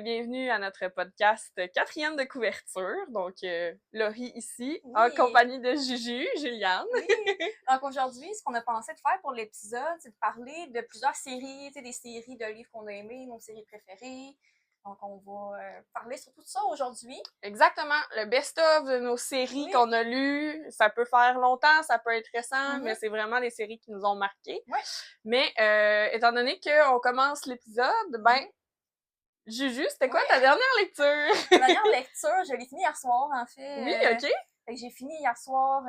bienvenue à notre podcast quatrième de couverture. Donc, Laurie ici, Oui. en compagnie de Juju, Juliane. Oui. Donc aujourd'hui, ce qu'on a pensé de faire pour l'épisode, c'est de parler de plusieurs séries, tu sais, des séries de livres qu'on a aimés, nos séries préférées. Donc on va parler sur tout ça aujourd'hui. Exactement, le best-of de nos séries qu'on a lues. Ça peut faire longtemps, ça peut être récent, mais c'est vraiment des séries qui nous ont marqués. Oui. Mais étant donné qu'on commence l'épisode, ben, Juju, c'était quoi ta dernière lecture? Ma dernière lecture, je l'ai finie hier soir, en fait. Oui, OK. Fait que j'ai fini hier soir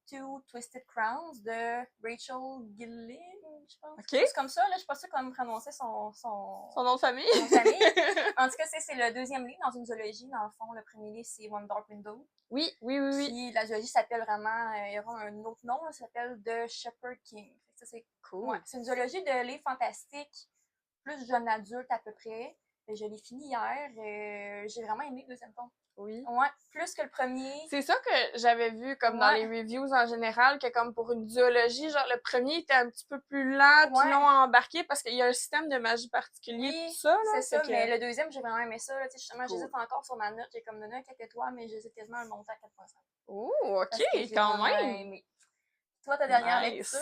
Two Twisted Crowns de Rachel Gilliam, je pense. OK. C'est comme ça, là, je sais pas sûre comment prononcer son nom de famille. Son nom de famille. En tout cas, c'est le deuxième livre dans une zoologie. Dans le fond, le premier livre, c'est One Dark Window. Oui. Puis la zoologie s'appelle vraiment, il y aura un autre nom, ça s'appelle The Shepherd King. Ça, c'est cool. Ouais, c'est une zoologie de livres fantastiques, plus jeune adulte à peu près. Je l'ai fini hier. J'ai vraiment aimé le deuxième tome. Oui. Ouais, plus que le premier. C'est ça que j'avais vu comme dans les reviews en général, que comme pour une duologie, genre le premier était un petit peu plus lent, puis long à embarquer parce qu'il y a un système de magie particulier, tout ça, là. C'est ça, mais le deuxième, j'ai vraiment aimé ça, là. Tu sais, justement, j'hésite encore sur ma note, j'ai comme donné un 4 étoiles, mais j'hésite quasiment à le monter à 4.5. Oh, ok, quand même! Aimé. Toi, ta dernière lecture?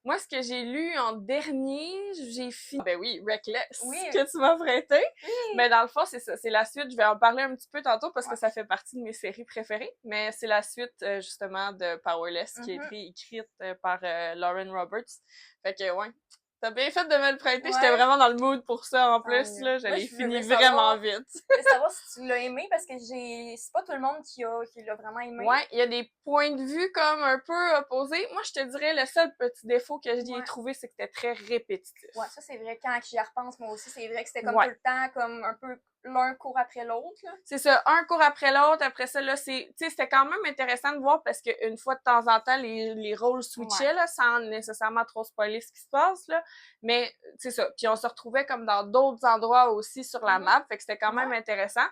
Moi, ce que j'ai lu en dernier, j'ai fini... Ben oui, Reckless, Oui. que tu m'as prêté. Oui. Mais dans le fond, c'est ça, c'est la suite. Je vais en parler un petit peu tantôt parce que ça fait partie de mes séries préférées. Mais c'est la suite, justement, de Powerless, qui a été écrite par Lauren Roberts. Fait que, ouais, t'as bien fait de me le prêter. J'étais vraiment dans le mood pour ça, en plus, là. Je l'ai fini vraiment vite. Je veux savoir si tu l'as aimé, parce que c'est pas tout le monde qui l'a vraiment aimé. Ouais, il y a des points de vue comme un peu opposés. Moi, je te dirais, le seul petit défaut que j'y ai trouvé, c'est que c'était très répétitif. Ouais, ça, c'est vrai. Quand j'y repense, moi aussi, c'est vrai que c'était comme tout le temps, comme un peu l'un court après l'autre, là. C'est ça, un court après l'autre. Après ça, là, c'était quand même intéressant de voir parce qu'une fois de temps en temps, les rôles switchaient, là, sans nécessairement trop spoiler ce qui se passe, là. Mais, c'est ça. Puis on se retrouvait comme dans d'autres endroits aussi sur la map. Fait que c'était quand même intéressant.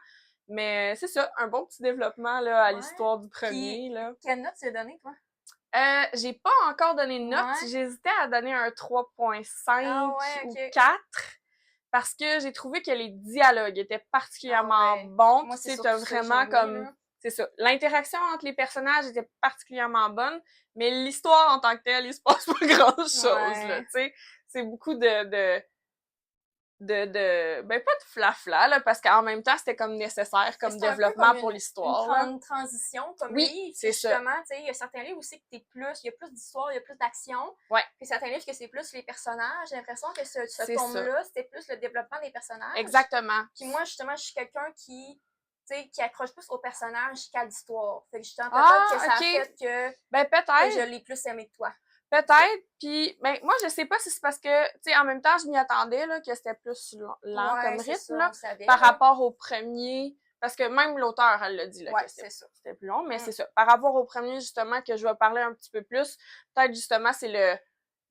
Mais c'est ça, un bon petit développement, là, à l'histoire du premier, là. Quelle note tu as donné, toi? J'ai pas encore donné de note. J'hésitais à donner un 3.5 ou 4. Parce que j'ai trouvé que les dialogues étaient particulièrement bons. Moi, tu sais, t'as vraiment comme... C'est ça. L'interaction entre les personnages était particulièrement bonne, mais l'histoire en tant que telle, il se passe pas grand-chose, là, tu sais. C'est beaucoup ben pas de flafla, là, parce qu'en même temps, c'était comme nécessaire comme développement pour l'histoire. Une transition, comme livre. C'est ça. Justement, tu sais, il y a certains livres aussi que il y a plus d'histoire, il y a plus d'action. Ouais. Puis certains livres que c'est plus les personnages. J'ai l'impression que ce tome-là, c'était plus le développement des personnages. Exactement. Puis moi, justement, je suis quelqu'un qui accroche plus aux personnages qu'à l'histoire. Fait que justement, peut-être que ça a fait que, peut-être. Je l'ai plus aimé que toi. Peut-être, puis ben moi je sais pas si c'est parce que, tu sais, en même temps je m'y attendais, là, que c'était plus lent comme rythme, là, par rapport au premier, parce que même l'auteur, elle l'a dit, là, que c'était plus long, mais c'est ça. Par rapport au premier, justement, que je vais parler un petit peu plus, peut-être justement c'est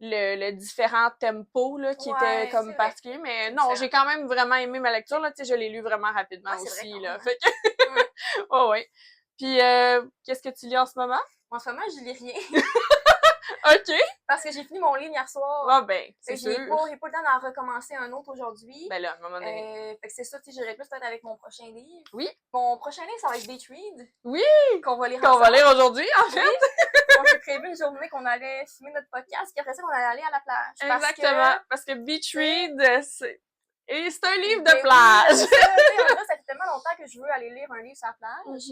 le différent tempo, là, qui était comme particulier, mais non, j'ai quand même vraiment aimé ma lecture, là, tu sais, je l'ai lu vraiment rapidement aussi, là, fait que... ouais. Puis, qu'est-ce que tu lis en ce moment? En ce moment, je lis rien. OK. Parce que j'ai fini mon livre hier soir. Ah ben, c'est sûr. J'ai pas le temps d'en recommencer un autre aujourd'hui. Ben là, à un moment donné. Fait que c'est ça, tu sais, j'irai plus peut-être avec mon prochain livre. Oui. Mon prochain livre, ça va être Beach Read. Oui! Qu'on va lire Qu'on va lire aujourd'hui, en fait. On s'est prévu une journée qu'on allait filmer notre podcast, puis après ça, qu'on allait aller à la plage. Exactement. Parce que Beach Read, c'est un livre de plage. Oui, ça fait tellement longtemps que je veux aller lire un livre sur la plage.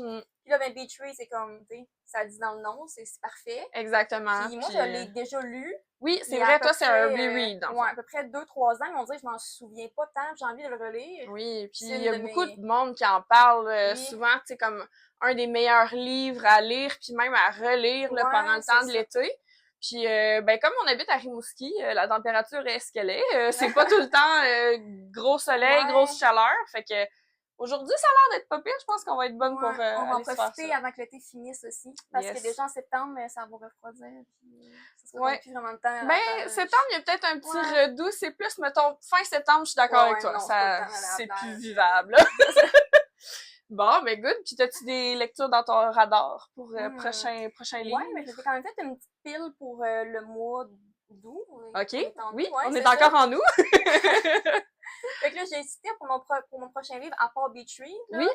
Puis là, ben, Beach Read, c'est comme, tu sais, ça dit dans le nom, c'est parfait. Exactement. Puis moi, je l'ai déjà lu. Oui, c'est vrai, toi, c'est un reread. Ouais, à peu près 2-3 ans, mais on dirait que je m'en souviens pas tant, j'ai envie de le relire. Oui, puis il y a beaucoup de monde qui en parle souvent, tu sais, comme un des meilleurs livres à lire, puis même à relire là, pendant le temps de l'été. Puis, ben comme on habite à Rimouski, la température est ce qu'elle est. C'est pas tout le temps gros soleil, grosse chaleur. Fait que aujourd'hui, ça a l'air d'être pas pire. Je pense qu'on va être bonne pour on va en aller profiter avant que l'été finisse aussi. Parce que déjà en septembre, ça va refroidir. Puis ça sera plus vraiment le temps. Ben, septembre, il y a peut-être un petit redoux. C'est plus, mettons, fin septembre, je suis d'accord avec toi. C'est plus vivable. Bon, ben good. Puis t'as-tu des lectures dans ton radar pour prochain livre? Ouais, mais j'ai quand même fait une petite pile pour le mois d'août. OK, oui, ouais, on est encore en août. Fait que là, j'ai cité pour mon prochain livre, à part Beach Read, oui.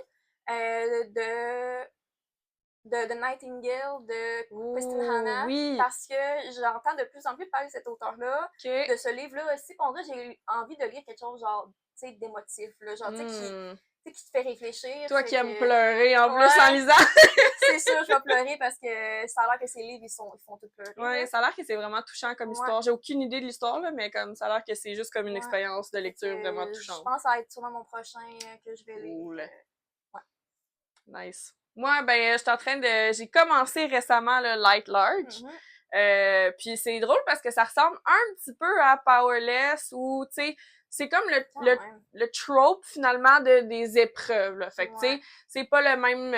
De The Nightingale de Christine Hanna. Oui. Parce que j'entends de plus en plus parler de cet auteur-là, okay. de ce livre-là aussi. Pour vrai, j'ai eu envie de lire quelque chose genre, tu sais, d'émotif, là, genre, tu sais, qui te fait réfléchir. Toi qui aimes pleurer en plus en lisant. C'est sûr, je vais pleurer parce que ça a l'air que ces livres, ils font tout pleurer. Ouais, ça a l'air que c'est vraiment touchant comme histoire. J'ai aucune idée de l'histoire, là, mais comme ça a l'air que c'est juste comme une expérience de lecture vraiment touchante. Je pense que ça va être sûrement mon prochain que je vais lire. Ouais. Nice. Moi, ben, j'ai commencé récemment le Light Lark. Puis c'est drôle parce que ça ressemble un petit peu à Powerless ou, tu sais, c'est comme le trope, finalement, des épreuves, là. Fait que, tu sais, c'est pas le même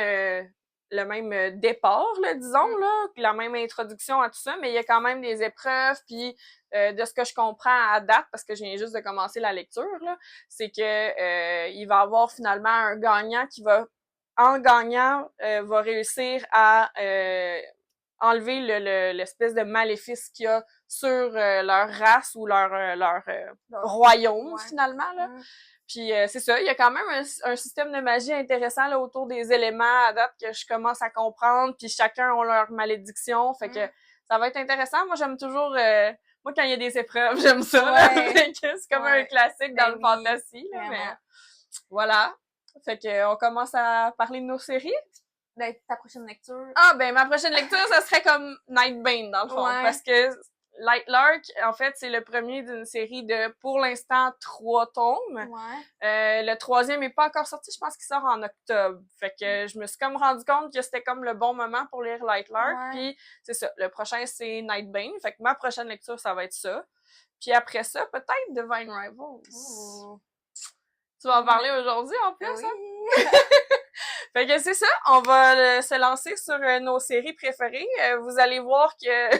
départ, là, disons, là, la même introduction à tout ça, mais il y a quand même des épreuves, puis de ce que je comprends à date, parce que je viens juste de commencer la lecture, là, c'est que il va y avoir finalement un gagnant qui va, en gagnant, va réussir à enlever l'espèce de maléfice qu'il y a sur leur race ou leur royaume, finalement, là. Puis c'est ça, il y a quand même un système de magie intéressant là autour des éléments à date que je commence à comprendre, puis chacun a leur malédiction, fait que ça va être intéressant. Moi, j'aime toujours moi quand il y a des épreuves, j'aime ça, là. Fait que c'est comme un classique dans le fantasy, là, mais voilà. Fait que on commence à parler de nos séries. Ta prochaine lecture? Ah, ben, ma prochaine lecture, ça serait comme Nightbane, dans le fond. Parce que Light Lark, en fait, c'est le premier d'une série de, pour l'instant, 3 tomes. Le 3e est pas encore sorti, je pense qu'il sort en octobre. Fait que je me suis comme rendu compte que c'était comme le bon moment pour lire Light Lark. Puis, c'est ça. Le prochain, c'est Nightbane. Fait que ma prochaine lecture, ça va être ça. Puis après ça, peut-être Divine Rivals. Tu vas en parler aujourd'hui, en plus, hein? Fait que c'est ça, on va se lancer sur nos séries préférées. Vous allez voir que,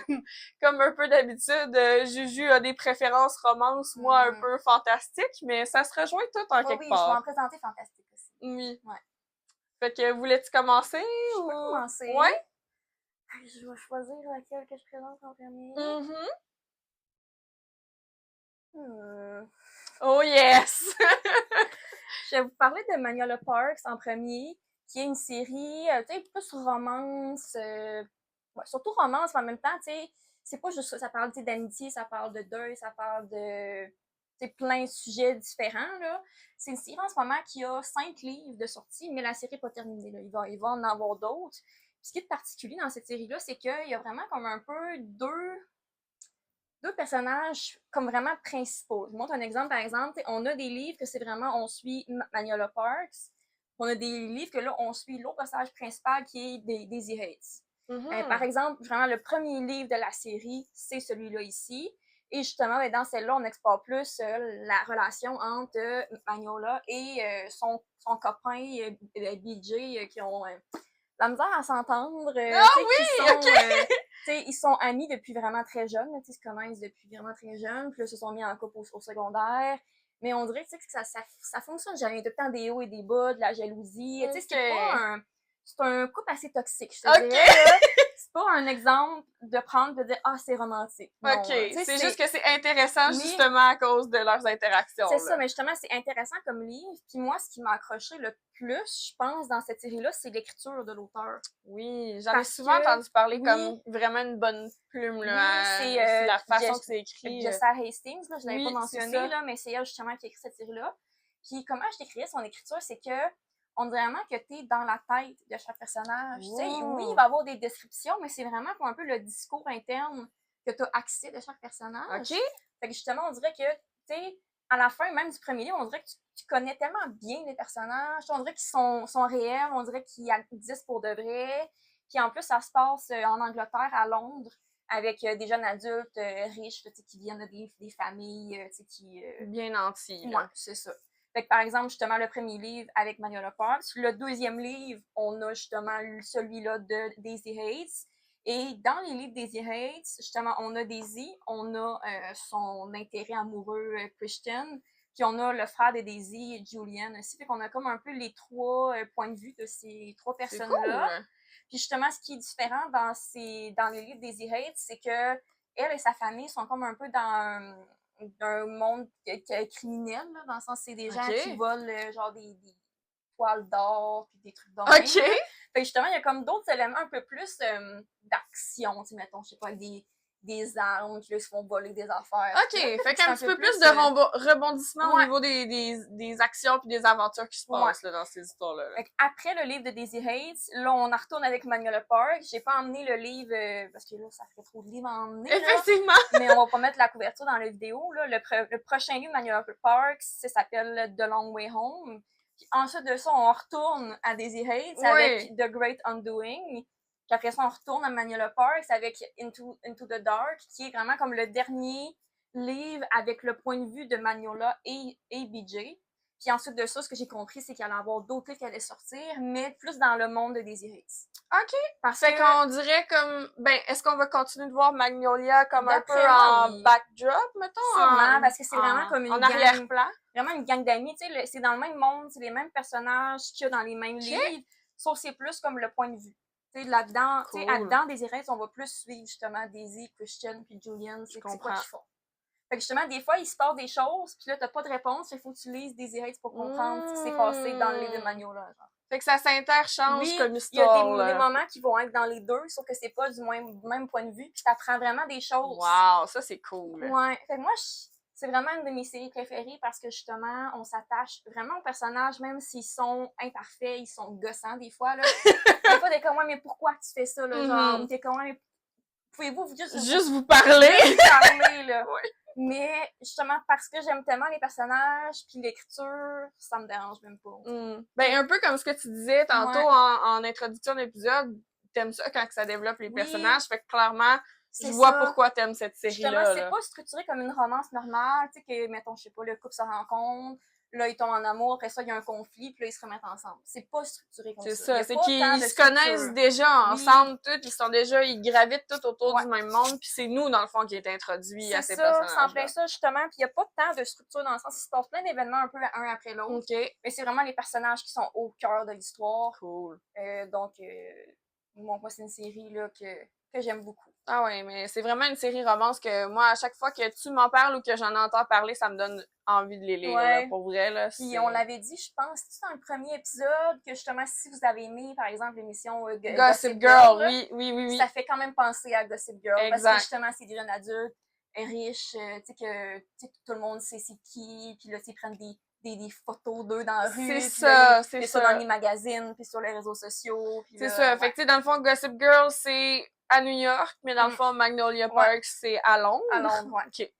comme un peu d'habitude, Juju a des préférences romances, moi un peu fantastiques, mais ça se rejoint tout en quelque part. Oui, je vais en présenter fantastique aussi. Oui. Fait que, voulais-tu commencer? Je peux commencer. Ouais? Je vais choisir laquelle que je présente en premier. Oh yes! Je vais vous parler de Magnolia Parks en premier, qui est une série, tu sais, plus romance, surtout romance, mais en même temps, tu sais, c'est pas juste ça, ça parle d'amitié, ça parle de deuil, ça parle de, tu sais, plein de sujets différents, là. C'est une série en ce moment qui a 5 livres de sortie, mais la série n'est pas terminée, là. Il va en avoir d'autres. Puis ce qui est particulier dans cette série-là, c'est qu'il y a vraiment comme un peu deux personnages comme vraiment principaux. Je vous montre un exemple, par exemple, on a des livres que c'est vraiment, on suit Magnolia Parks, on a des livres que là, on suit l'autre personnage principal qui est Daisy Hayes. Par exemple, vraiment, le premier livre de la série, c'est celui-là ici. Et justement, dans celle-là, on explore plus la relation entre Magnolia et son copain BJ qui ont la misère à s'entendre. Ils sont amis depuis vraiment très jeunes, ils se connaissent depuis vraiment très jeunes, puis là, ils se sont mis en couple au secondaire. Mais on dirait que ça fonctionne jamais. Tout le temps des hauts et des bas, de la jalousie. C'est un couple assez toxique, je te dirais. C'est pas un exemple de prendre et de dire « Ah, c'est romantique ». C'est juste que c'est intéressant justement à cause de leurs interactions. C'est ça, mais justement, c'est intéressant comme livre. Puis moi, ce qui m'a accroché le plus, je pense, dans cette série-là, c'est l'écriture de l'auteur. Oui, j'en ai souvent entendu parler comme vraiment une bonne plume, là. C'est la façon que c'est écrit. Jessa Hastings, là, je l'avais pas mentionné, là, mais c'est elle justement qui a écrit cette série-là. Puis comment je décrirais son écriture, c'est que on dirait vraiment que t'es dans la tête de chaque personnage. Tu sais, oui, il va y avoir des descriptions, mais c'est vraiment comme un peu le discours interne que tu as accès de chaque personnage. Fait que justement, on dirait que, tu sais, à la fin même du premier livre, on dirait que tu connais tellement bien les personnages. On dirait qu'ils sont réels, on dirait qu'ils existent pour de vrai. Puis en plus, ça se passe en Angleterre, à Londres, avec des jeunes adultes riches, qui viennent de des familles, qui... bien nantis. Ouais, c'est ça. Fait que, par exemple, justement, le premier livre avec Magnolia Parks. Le deuxième livre, on a justement celui-là de Daisy Hayes. Et dans les livres Daisy Hayes, justement, on a Daisy, on a son intérêt amoureux, Christian, puis on a le frère de Daisy, Julian aussi. Fait qu'on a comme un peu les 3 points de vue de ces 3 personnes-là. Cool. Puis justement, ce qui est différent dans les livres Daisy Hayes, c'est que elle et sa famille sont comme un peu dans un monde criminel, là, dans le sens c'est des gens qui volent genre des toiles d'or puis des trucs d'or. OK! Fait que justement, il y a comme d'autres éléments un peu plus d'action, tu sais, mettons, je sais pas, des armes qui se font voler des affaires. OK, fait qu'un petit peu plus de rebondissement au niveau des actions puis des aventures qui se passent là, dans ces histoires-là. Fait après le livre de Daisy Hayes, là, on en retourne avec Magnolia Park. J'ai pas emmené le livre, parce que là, ça ferait trop de livres à emmener. Effectivement! Là, mais on va pas mettre la couverture dans la vidéo. Là. Le prochain livre de Magnolia Park, ça s'appelle The Long Way Home. Puis ensuite de ça, on retourne à Daisy Hayes avec The Great Undoing. Puis après ça, on retourne à Magnolia Park avec Into the Dark, qui est vraiment comme le dernier livre avec le point de vue de Magnolia et BJ. Puis ensuite de ça, ce que j'ai compris, c'est qu'il allait y avoir d'autres livres qui allaient sortir, mais plus dans le monde de Daisy Hayes. OK. Parce qu'on dirait comme, est-ce qu'on va continuer de voir Magnolia comme un peu en backdrop, mettons? Sûrement, parce que c'est vraiment comme une en arrière-plan. Vraiment une gang d'amis, tu sais, c'est dans le même monde, c'est les mêmes personnages qu'il y a dans les mêmes livres, sauf c'est plus comme le point de vue. Tu sais, là-dedans, tu sais, dans Daisy Hayes, on va plus suivre justement Daisy, Christian, puis Julian, c'est quoi qu'ils font. Fait que justement, des fois, il se passe des choses, puis là, t'as pas de réponse, il faut que tu lises Daisy Hayes pour comprendre ce qui s'est passé dans le livre de Magnolia. Fait que ça s'interchange comme histoire. Il y a des moments qui vont être dans les deux, sauf que c'est pas du même point de vue, puis t'apprends vraiment des choses. Wow, ça c'est cool. Ouais. Fait que moi, c'est vraiment une de mes séries préférées parce que justement, on s'attache vraiment aux personnages, même s'ils sont imparfaits, ils sont gossants des fois, là. Des fois, t'es comme, mais pourquoi tu fais ça, là? Genre, ou t'es comme, mais pouvez-vous juste vous parler? Là. Oui. Mais justement, parce que j'aime tellement les personnages puis l'écriture, ça me dérange même pas. Un peu comme ce que tu disais tantôt en introduction d'épisode, t'aimes ça quand ça développe les personnages, fait que clairement, je vois pourquoi t'aimes cette série-là. Justement, c'est pas structuré comme une romance normale, tu sais, que, mettons, je sais pas, le couple se rencontre, là, ils tombent en amour, après ça, il y a un conflit, puis là, ils se remettent ensemble. C'est pas structuré comme ça. C'est ça, c'est qu'ils se connaissent déjà ensemble, ils gravitent tout autour du même monde, puis c'est nous, dans le fond, qui est introduit à ces personnages. C'est en plein ça, justement, puis il y a pas tant de structure dans le sens, il se passe plein d'événements un peu un après l'autre. Mais c'est vraiment les personnages qui sont au cœur de l'histoire. Cool. Donc, moi, c'est une série, là, que j'aime beaucoup. Ah ouais, mais c'est vraiment une série romance que moi, à chaque fois que tu m'en parles ou que j'en entends parler, ça me donne envie de les lire, là, pour vrai. Là, puis on l'avait dit, je pense, dans le premier épisode, que justement, si vous avez aimé, par exemple, l'émission Gossip Girl, là, oui. Ça fait quand même penser à Gossip Girl. Exact. Parce que justement, c'est des jeunes adultes, riches, tu sais, que tout le monde sait c'est qui, puis là, ils prennent des photos d'eux dans la rue. C'est ça, c'est ça. Dans les magazines, puis sur les réseaux sociaux. C'est ça. Fait que, tu sais, dans le fond, Gossip Girl, c'est à New York, mais dans le fond, Magnolia Park, c'est à Londres. À Londres, ouais. OK.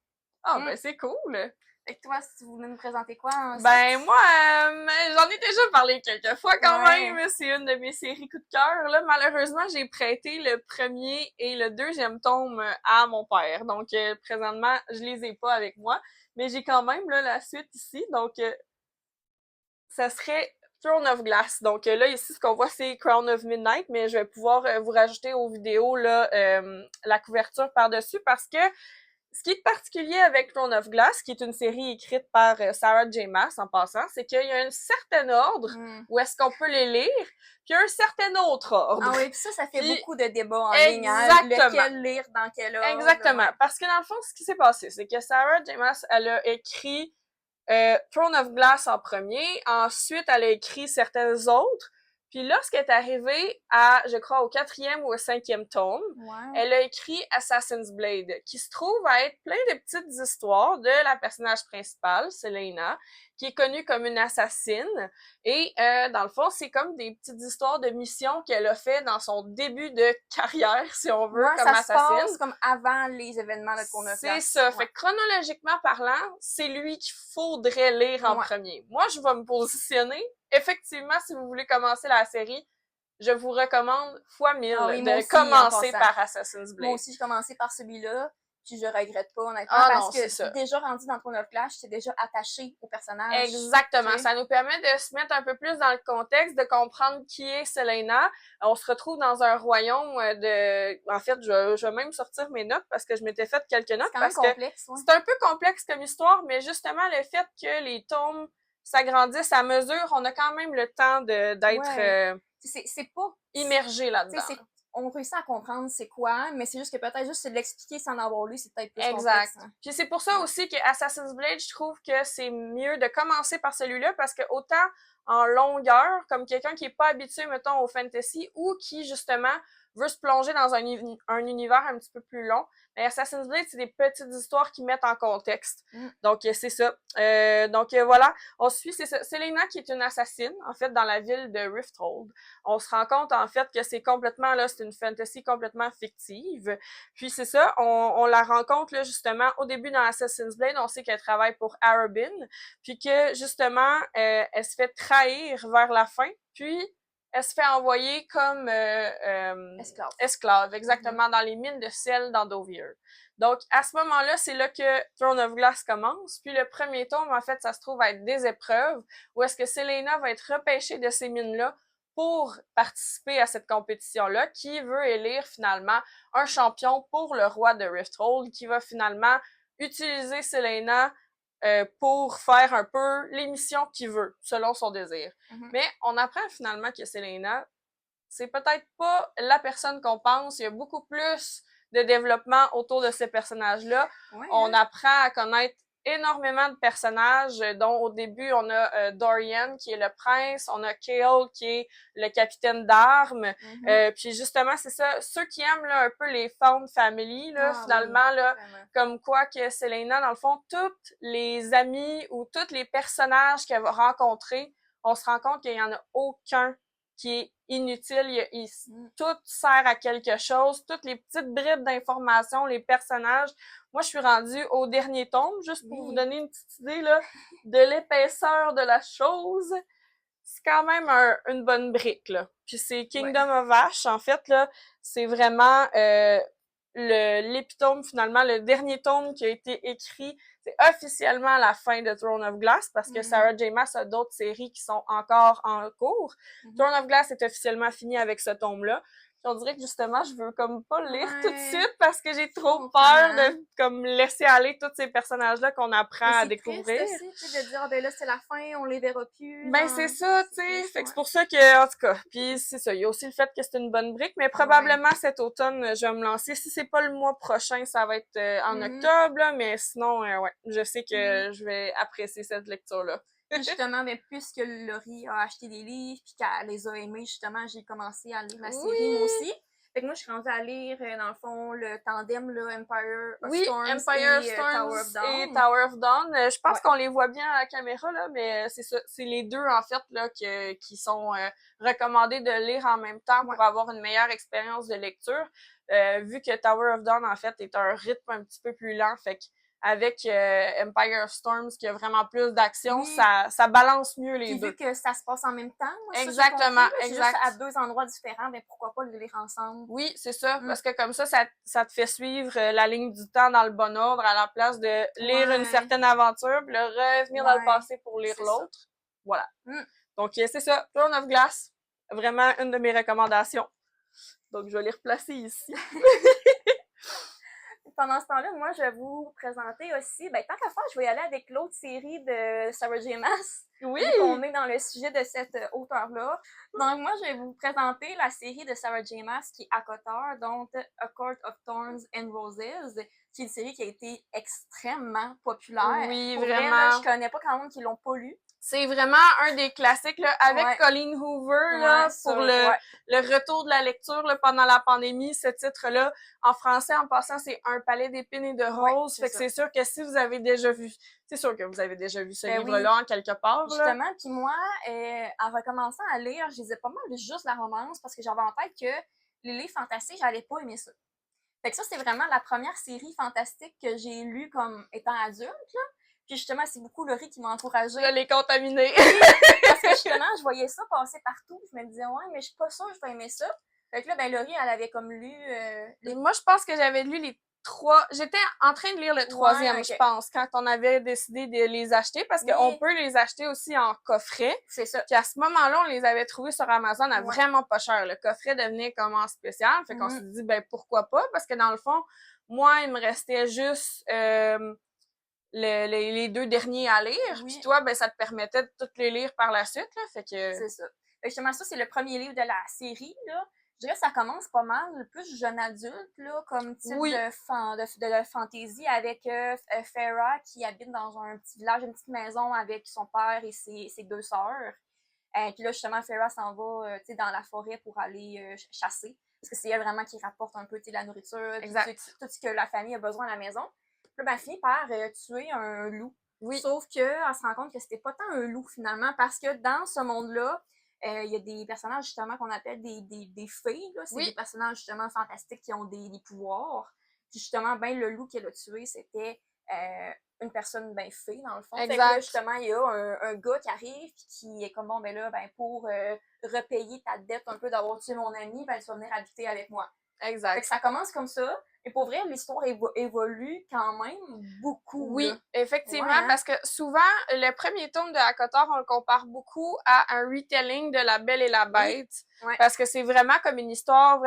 Ah, ben, c'est cool. Fait que toi, si tu voulais me présenter quoi? Moi, j'en ai déjà parlé quelques fois quand même. C'est une de mes séries coup de cœur. Là, malheureusement, j'ai prêté le premier et le deuxième tome à mon père. Donc, présentement, je les ai pas avec moi. Mais j'ai quand même là, la suite ici. Donc, ça serait Throne of Glass. Donc là, ici, ce qu'on voit, c'est Crown of Midnight, mais je vais pouvoir vous rajouter aux vidéos là, la couverture par-dessus parce que ce qui est particulier avec Throne of Glass, qui est une série écrite par Sarah J. Maas en passant, c'est qu'il y a un certain ordre où est-ce qu'on peut les lire, puis un certain autre ordre. Ah oui, puis ça fait beaucoup de débats en ligne. Lequel lire, dans quel ordre. Exactement. Parce que dans le fond, ce qui s'est passé, c'est que Sarah J. Maas, elle a écrit Throne of Glass en premier, ensuite elle a écrit certains autres, puis lorsqu'elle est arrivée à, je crois, au 4e ou au 5e tome, elle a écrit Assassin's Blade, qui se trouve à être plein de petites histoires de la personnage principale, Celaena, qui est connue comme une assassine, et dans le fond, c'est comme des petites histoires de missions qu'elle a fait dans son début de carrière, si on veut, comme assassine. Ça se passe comme avant les événements de Throne of Glass. C'est ça. Fait que chronologiquement parlant, c'est lui qu'il faudrait lire en premier. Moi, je vais me positionner. Effectivement, si vous voulez commencer la série, je vous recommande fois 1000 de commencer par Assassin's Blade. Moi aussi, j'ai commencé par celui-là. Puis je regrette pas, honnêtement, parce que déjà rendu dans Throne of Glass, j'étais déjà attachée au personnage. Exactement. Ça nous permet de se mettre un peu plus dans le contexte, de comprendre qui est Celaena. On se retrouve dans un royaume de... En fait, je vais même sortir mes notes parce que je m'étais fait quelques notes. C'est quand même complexe, c'est un peu complexe comme histoire, mais justement, le fait que les tomes s'agrandissent à mesure, on a quand même le temps d'être c'est pas immergé là-dedans. on réussit à comprendre c'est quoi, mais c'est juste que peut-être juste de l'expliquer sans l'avoir lu, c'est peut-être plus exact. complexe. Hein. Puis c'est pour ça aussi que Assassin's Blade, je trouve que c'est mieux de commencer par celui-là parce que autant en longueur, comme quelqu'un qui est pas habitué, mettons, au fantasy ou qui, justement, veut se plonger dans un univers un petit peu plus long, mais Assassin's Blade, c'est des petites histoires qui mettent en contexte. Donc, c'est ça. Voilà. On suit, c'est ça. Selena qui est une assassine, en fait, dans la ville de Rifthold. On se rend compte, en fait, que c'est complètement, là, c'est une fantasy complètement fictive. Puis, c'est ça, on la rencontre, là, justement, au début dans Assassin's Blade, on sait qu'elle travaille pour Arabin, puis que, justement, elle se fait trahir vers la fin, puis elle se fait envoyer comme esclave, exactement, dans les mines de sel dans Deauville. Donc, à ce moment-là, c'est là que Throne of Glass commence. Puis le premier tome, en fait, ça se trouve être des épreuves où est-ce que Selena va être repêchée de ces mines-là pour participer à cette compétition-là, qui veut élire finalement un champion pour le roi de Rifthold, qui va finalement utiliser Selena pour faire un peu les missions qu'il veut, selon son désir. Mais on apprend finalement que Selena, c'est peut-être pas la personne qu'on pense. Il y a beaucoup plus de développement autour de ces personnages-là. Ouais, on apprend à connaître énormément de personnages, dont au début, on a Dorian, qui est le prince, on a Cale, qui est le capitaine d'armes, puis justement, c'est ça, ceux qui aiment là, un peu les found family, là, finalement, là, comme quoi que Selena, dans le fond, toutes les amis ou tous les personnages qu'elle va rencontrer, on se rend compte qu'il y en a aucun qui est inutile, tout sert à quelque chose, toutes les petites bribes d'informations, les personnages. Moi, je suis rendue au dernier tome, juste pour vous donner une petite idée là, de l'épaisseur de la chose. C'est quand même une bonne brique, là. Puis c'est Kingdom of Ash, en fait, là, c'est vraiment l'épitome, finalement, le dernier tome qui a été écrit. C'est officiellement la fin de Throne of Glass parce que Sarah J. Maas a d'autres séries qui sont encore en cours. Throne of Glass est officiellement fini avec ce tome-là. On dirait que justement, je veux comme pas le lire tout de suite parce que j'ai trop peur de comme laisser aller tous ces personnages-là qu'on apprend à découvrir. C'est triste aussi, de dire, ben là, c'est la fin, on les verra plus. Ben, c'est ça, tu sais. Fait que c'est pour ça que, en tout cas, puis c'est ça. Il y a aussi le fait que c'est une bonne brique, mais probablement cet automne, je vais me lancer. Si c'est pas le mois prochain, ça va être en octobre, là, mais sinon, ouais, je sais que je vais apprécier cette lecture-là. Justement, mais puisque Laurie a acheté des livres puis qu'elle les a aimés, justement, j'ai commencé à lire la série, moi aussi. Fait que moi, je suis rendue à lire, dans le fond, le tandem, là, Empire of Storms et Tower of Dawn. Je pense qu'on les voit bien à la caméra, là, mais c'est ça. C'est les deux, en fait, là, qui sont recommandés de lire en même temps pour avoir une meilleure expérience de lecture. Vu que Tower of Dawn, en fait, est un rythme un petit peu plus lent, fait que avec Empire of Storms qui a vraiment plus d'action, ça balance mieux les deux. Puis vu que ça se passe en même temps, moi, exactement, ça, exact. Juste à deux endroits différents, mais pourquoi pas les lire ensemble? Oui, c'est ça, parce que comme ça te fait suivre la ligne du temps dans le bon ordre à la place de lire une certaine aventure puis revenir dans le passé pour lire l'autre. Voilà. Donc c'est ça, Throne of Glass, vraiment une de mes recommandations. Donc je vais les replacer ici. Pendant ce temps-là, moi, je vais vous présenter aussi, ben, tant qu'à faire, je vais y aller avec l'autre série de Sarah J. Maas. Oui! Vu qu'on est dans le sujet de cette auteure-là. Donc, moi, je vais vous présenter la série de Sarah J. Maas qui est à Coteur, donc A Court of Thorns and Roses, qui est une série qui a été extrêmement populaire. Oui, pour vraiment. Vrai, là, je connais pas quand même qui l'ont pas lu. C'est vraiment un des classiques, là, avec Colleen Hoover, là, pour le retour de la lecture, là, pendant la pandémie. Ce titre-là, en français, en passant, c'est Un palais d'épines et de roses. Fait que c'est sûr que si vous avez déjà vu, c'est sûr que vous avez déjà vu ce livre-là en quelque part, là. Justement, puis moi, en recommençant à lire, je lisais pas mal juste la romance parce que j'avais en tête que les livres fantastiques, j'allais pas aimer ça. Fait que ça, c'est vraiment la première série fantastique que j'ai lue comme étant adulte, là. Puis justement, c'est beaucoup Laurie qui m'a encouragée. Je l'ai contaminé. Parce que justement, je voyais ça passer partout. Je me disais, ouais, mais je suis pas sûre que je vais aimer ça. Fait que là, ben Laurie, elle avait comme lu... Moi, je pense que j'avais lu les 3... J'étais en train de lire le 3e, je pense, quand on avait décidé de les acheter, parce qu'on peut les acheter aussi en coffret. C'est ça. Puis à ce moment-là, on les avait trouvés sur Amazon à vraiment pas cher. Le coffret devenait comme en spécial. Fait qu'on s'est dit, ben pourquoi pas? Parce que dans le fond, moi, il me restait juste... les deux derniers à lire, puis toi, ben ça te permettait de toutes les lire par la suite, là, fait que... C'est ça. Fait justement, ça, c'est le premier livre de la série, là. je dirais que ça commence pas mal, plus jeune adulte, là, comme type de fantaisie avec Farrah qui habite dans un petit village, une petite maison avec son père et ses deux sœurs. Puis là, justement, Farrah s'en va dans la forêt pour aller chasser. Parce que c'est elle vraiment qui rapporte un peu la nourriture, tout ce que la famille a besoin à la maison. Puis là, ben, elle finit par tuer un loup. Oui. Sauf qu'elle se rend compte que c'était pas tant un loup finalement, parce que dans ce monde-là, il y a des personnages justement qu'on appelle des fées. C'est des personnages justement fantastiques qui ont des pouvoirs. Puis justement, ben le loup qu'elle a tué, c'était une personne ben fée dans le fond. Exact. Fait que là, justement, il y a un gars qui arrive puis qui est comme bon ben là, ben pour repayer ta dette un peu d'avoir tué mon ami, ben tu vas venir habiter avec moi. Exact. Fait que ça commence comme ça. Et pour vrai, l'histoire évolue quand même beaucoup. Oui, là. effectivement, parce que souvent, le premier tome de ACOTAR, on le compare beaucoup à un retelling de La Belle et la Bête. Oui. Parce que c'est vraiment comme une histoire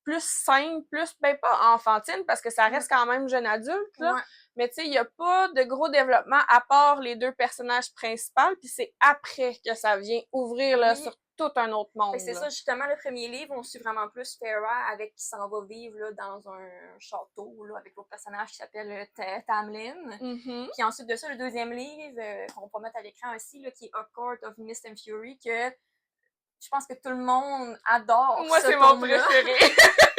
plus simple, plus, ben pas enfantine, parce que ça reste quand même jeune adulte, là. Mais tu sais, il n'y a pas de gros développement à part les deux personnages principaux, puis c'est après que ça vient ouvrir là, sur tout un autre monde. C'est ça, justement, le premier livre, on suit vraiment plus Farrah avec qui s'en va vivre là, dans un château là, avec l'autre personnage qui s'appelle Tamlin. Puis ensuite de ça, le deuxième livre, qu'on peut mettre à l'écran aussi, là, qui est A Court of Mist and Fury, que je pense que tout le monde adore. Moi, c'est mon préféré.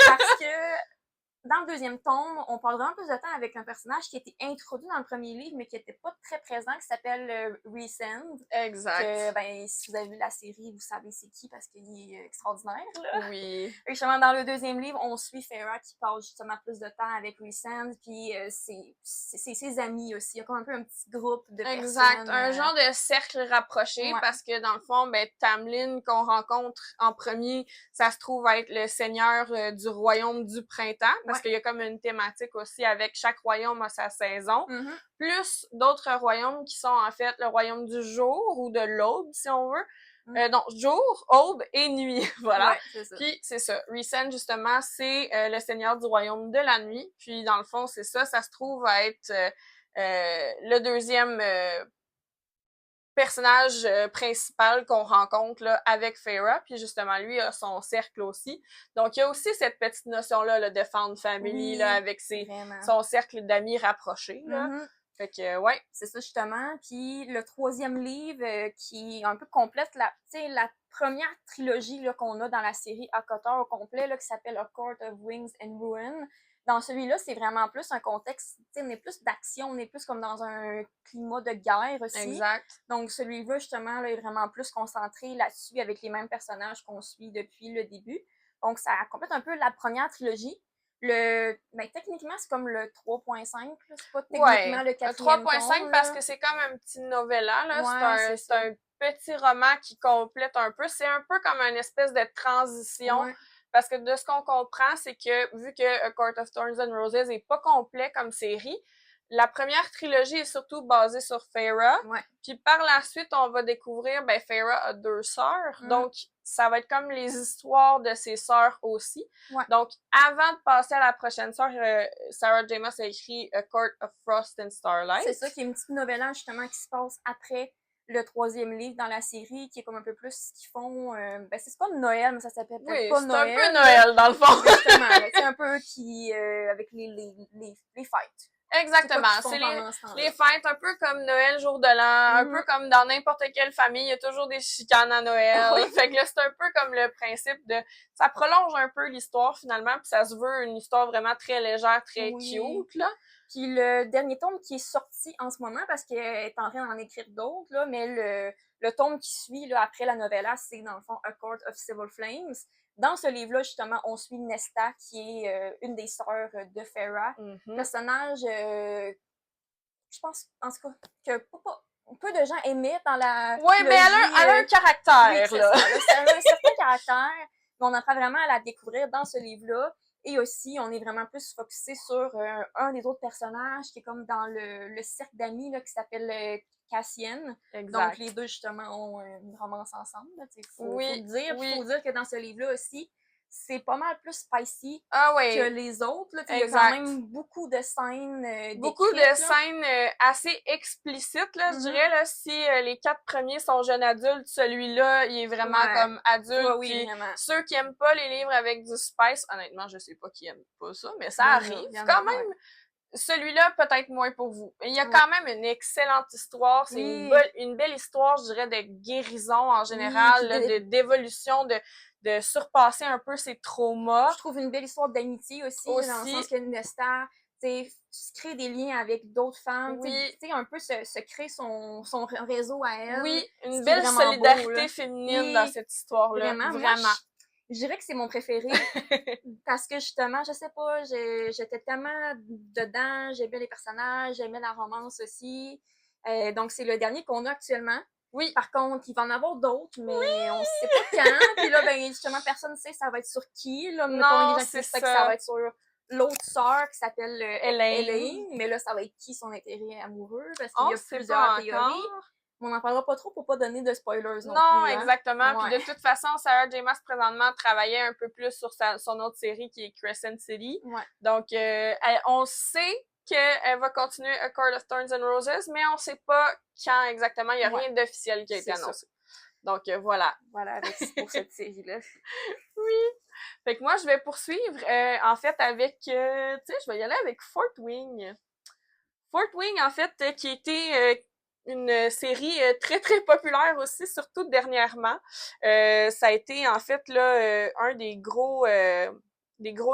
Parce que dans le deuxième tome, on parle vraiment plus de temps avec un personnage qui a été introduit dans le premier livre, mais qui n'était pas très présent, qui s'appelle Rhysand. Exact. Que, ben, si vous avez vu la série, vous savez c'est qui, parce qu'il est extraordinaire, là. Oui. Et justement, dans le deuxième livre, on suit Farrah qui passe justement plus de temps avec Rhysand, puis c'est ses amis aussi. Il y a comme un peu un petit groupe de personnes. Exact. Un genre de cercle rapproché, parce que dans le fond, ben, Tamlin qu'on rencontre en premier, ça se trouve être le seigneur du royaume du printemps, parce qu'il y a comme une thématique aussi avec chaque royaume a sa saison, plus d'autres royaumes qui sont en fait le royaume du jour ou de l'aube, si on veut. Donc, jour, aube et nuit, voilà. Ouais, c'est ça. Puis, c'est ça. Rhysand, justement, c'est le seigneur du royaume de la nuit. Puis, dans le fond, c'est ça. Ça se trouve à être le deuxième personnage principal qu'on rencontre là, avec Farrah, puis justement, lui a son cercle aussi. Donc, il y a aussi cette petite notion-là là, de found family, là, avec son cercle d'amis rapprochés. Là. Fait que, ouais. C'est ça, justement. Puis, le troisième livre qui un peu complète la première trilogie là, qu'on a dans la série ACOTAR au complet, là, qui s'appelle A Court of Wings and Ruin. Dans celui-là, c'est vraiment plus un contexte, on est plus d'action, on est plus comme dans un climat de guerre aussi. Exact. Donc, celui-là, justement, là, est vraiment plus concentré là-dessus avec les mêmes personnages qu'on suit depuis le début. Donc, ça complète un peu la première trilogie. Ben, techniquement, c'est comme le 3.5, c'est pas techniquement le 4e 3.5 parce que c'est comme un petit novella, là. Ouais, c'est un petit roman qui complète un peu. C'est un peu comme une espèce de transition. Ouais. Parce que de ce qu'on comprend, c'est que vu que A Court of Thorns and Roses est pas complet comme série, la première trilogie est surtout basée sur Farrah. Ouais. Puis par la suite, on va découvrir, ben Farrah a 2 sœurs. Donc, ça va être comme les histoires de ses sœurs aussi. Ouais. Donc, avant de passer à la prochaine sœur, Sarah J. Maas a écrit A Court of Frost and Starlight. C'est ça, qui est une petite novella justement qui se passe après le 3e livre dans la série, qui est comme un peu plus ce qu'ils font. Ben, c'est pas Noël, mais ça s'appelle peut-être pas Noël. C'est un peu Noël, dans le fond. Justement, c'est un peu qui, avec les fêtes. Exactement. C'est les fêtes, un peu comme Noël, jour de l'an, un peu comme dans n'importe quelle famille, il y a toujours des chicanes à Noël. Oui. Fait que là, c'est un peu comme le principe de... Ça prolonge un peu l'histoire, finalement, puis ça se veut une histoire vraiment très légère, très cute, là. Puis le dernier tome qui est sorti en ce moment, parce qu'elle est en train d'en écrire d'autres, là, mais le tome qui suit là, après la novella, c'est dans le fond A Court of Civil Flames. Dans ce livre-là, justement, on suit Nesta, qui est une des sœurs de Farrah. Personnage, je pense, en tout cas, que peu de gens aimaient dans la... Oui, mais elle a un caractère, oui, là. Elle a un certain caractère, mais on apprend vraiment à la découvrir dans ce livre-là. Et aussi, on est vraiment plus focusé sur un des autres personnages qui est comme dans le cercle d'amis là, qui s'appelle Cassian. Exact. Donc, les deux, justement, ont une romance ensemble. Il faut le dire. Faut dire que dans ce livre-là aussi, c'est pas mal plus spicy oui. que les autres. Il y a quand même beaucoup de scènes beaucoup de scènes assez explicites, là, je dirais. Là, si les 4 premiers sont jeunes adultes, celui-là, il est vraiment comme adulte. Oui, vraiment. Ceux qui aiment pas les livres avec du spice, honnêtement, je sais pas qui aime pas ça, mais ça arrive. Quand même, celui-là, peut-être moins pour vous. Il y a quand même une excellente histoire. C'est une belle histoire, je dirais, de guérison en général, d'évolution, de surpasser un peu ses traumas. Je trouve une belle histoire d'amitié aussi, dans le sens que Nesta se crée des liens avec d'autres femmes, un peu se crée son réseau à elle. Oui, une belle solidarité féminine dans cette histoire-là. Vraiment. Je dirais que c'est mon préféré parce que justement, je sais pas, j'étais tellement dedans, j'aimais les personnages, j'aimais la romance aussi. Donc c'est le dernier qu'on a actuellement. Oui. Par contre, il va en avoir d'autres, mais on sait pas quand. Puis là, ben justement, personne ne sait ça va être sur qui. Là, non, c'est ça. Que ça va être sur l'autre sœur qui s'appelle Elaine. Mais là, ça va être qui son intérêt amoureux? Parce qu'il y a plusieurs théories. On n'en parlera pas trop pour pas donner de spoilers non plus. Non, exactement. Puis de toute façon, Sarah J. Maas, présentement, travaillait un peu plus sur son autre série qui est Crescent City. Donc, on sait qu'elle va continuer A Court of Thorns and Roses, mais on sait pas quand exactement. Il n'y a rien d'officiel qui a été annoncé. Donc, voilà. Voilà, pour cette série-là. Oui. Fait que moi, je vais poursuivre, en fait, avec, tu sais, je vais y aller avec Fort Wing. Fort Wing, en fait, qui était une série très, très populaire aussi, surtout dernièrement. Ça a été, en fait, là, un des gros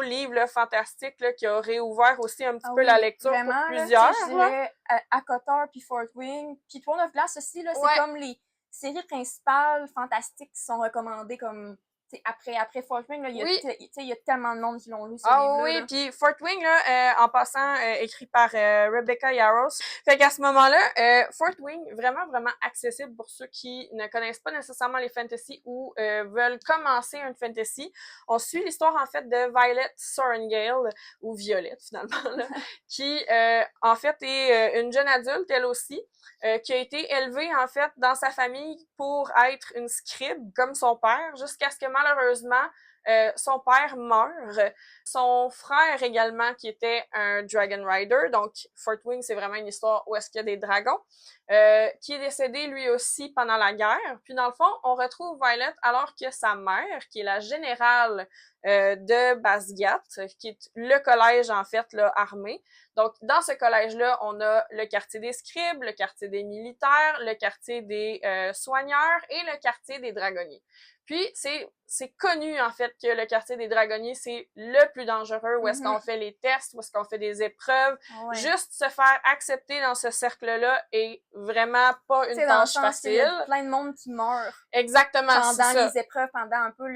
livres là, fantastiques là, qui a réouvert aussi un petit peu la lecture vraiment, pour plusieurs. Là, je dirais ACOTAR puis Fort Wing, puis Throne of Glass aussi, là, c'est comme les séries principales fantastiques qui sont recommandées comme après Fort Wing, il y a tellement de monde qui l'ont lu, ce livre-là. Oui, puis Fort Wing, là, en passant, écrit par Rebecca Yarros. Fait qu'à ce moment-là, Fort Wing, vraiment, vraiment accessible pour ceux qui ne connaissent pas nécessairement les fantasy ou veulent commencer une fantasy. On suit l'histoire, en fait, de Violet Sorrengail, ou Violette, finalement, là, qui, en fait, est une jeune adulte, elle aussi, qui a été élevée, en fait, dans sa famille pour être une scribe, comme son père, jusqu'à ce que, malheureusement, son père meurt. Son frère également, qui était un Dragon Rider, donc Fort Wing, c'est vraiment une histoire où est-ce qu'il y a des dragons, qui est décédé lui aussi pendant la guerre. Puis dans le fond, on retrouve Violet alors que sa mère, qui est la générale de Basgiath, qui est le collège en fait là, armé. Donc dans ce collège-là, on a le quartier des scribes, le quartier des militaires, le quartier des soigneurs et le quartier des dragonniers. Puis, c'est connu, en fait, que le quartier des dragonniers, c'est le plus dangereux, où est-ce qu'on fait les tests, où est-ce qu'on fait des épreuves. Juste se faire accepter dans ce cercle-là est vraiment pas une tâche facile. Il y a plein de monde qui meurt. Exactement, c'est ça. Pendant les épreuves, pendant un peu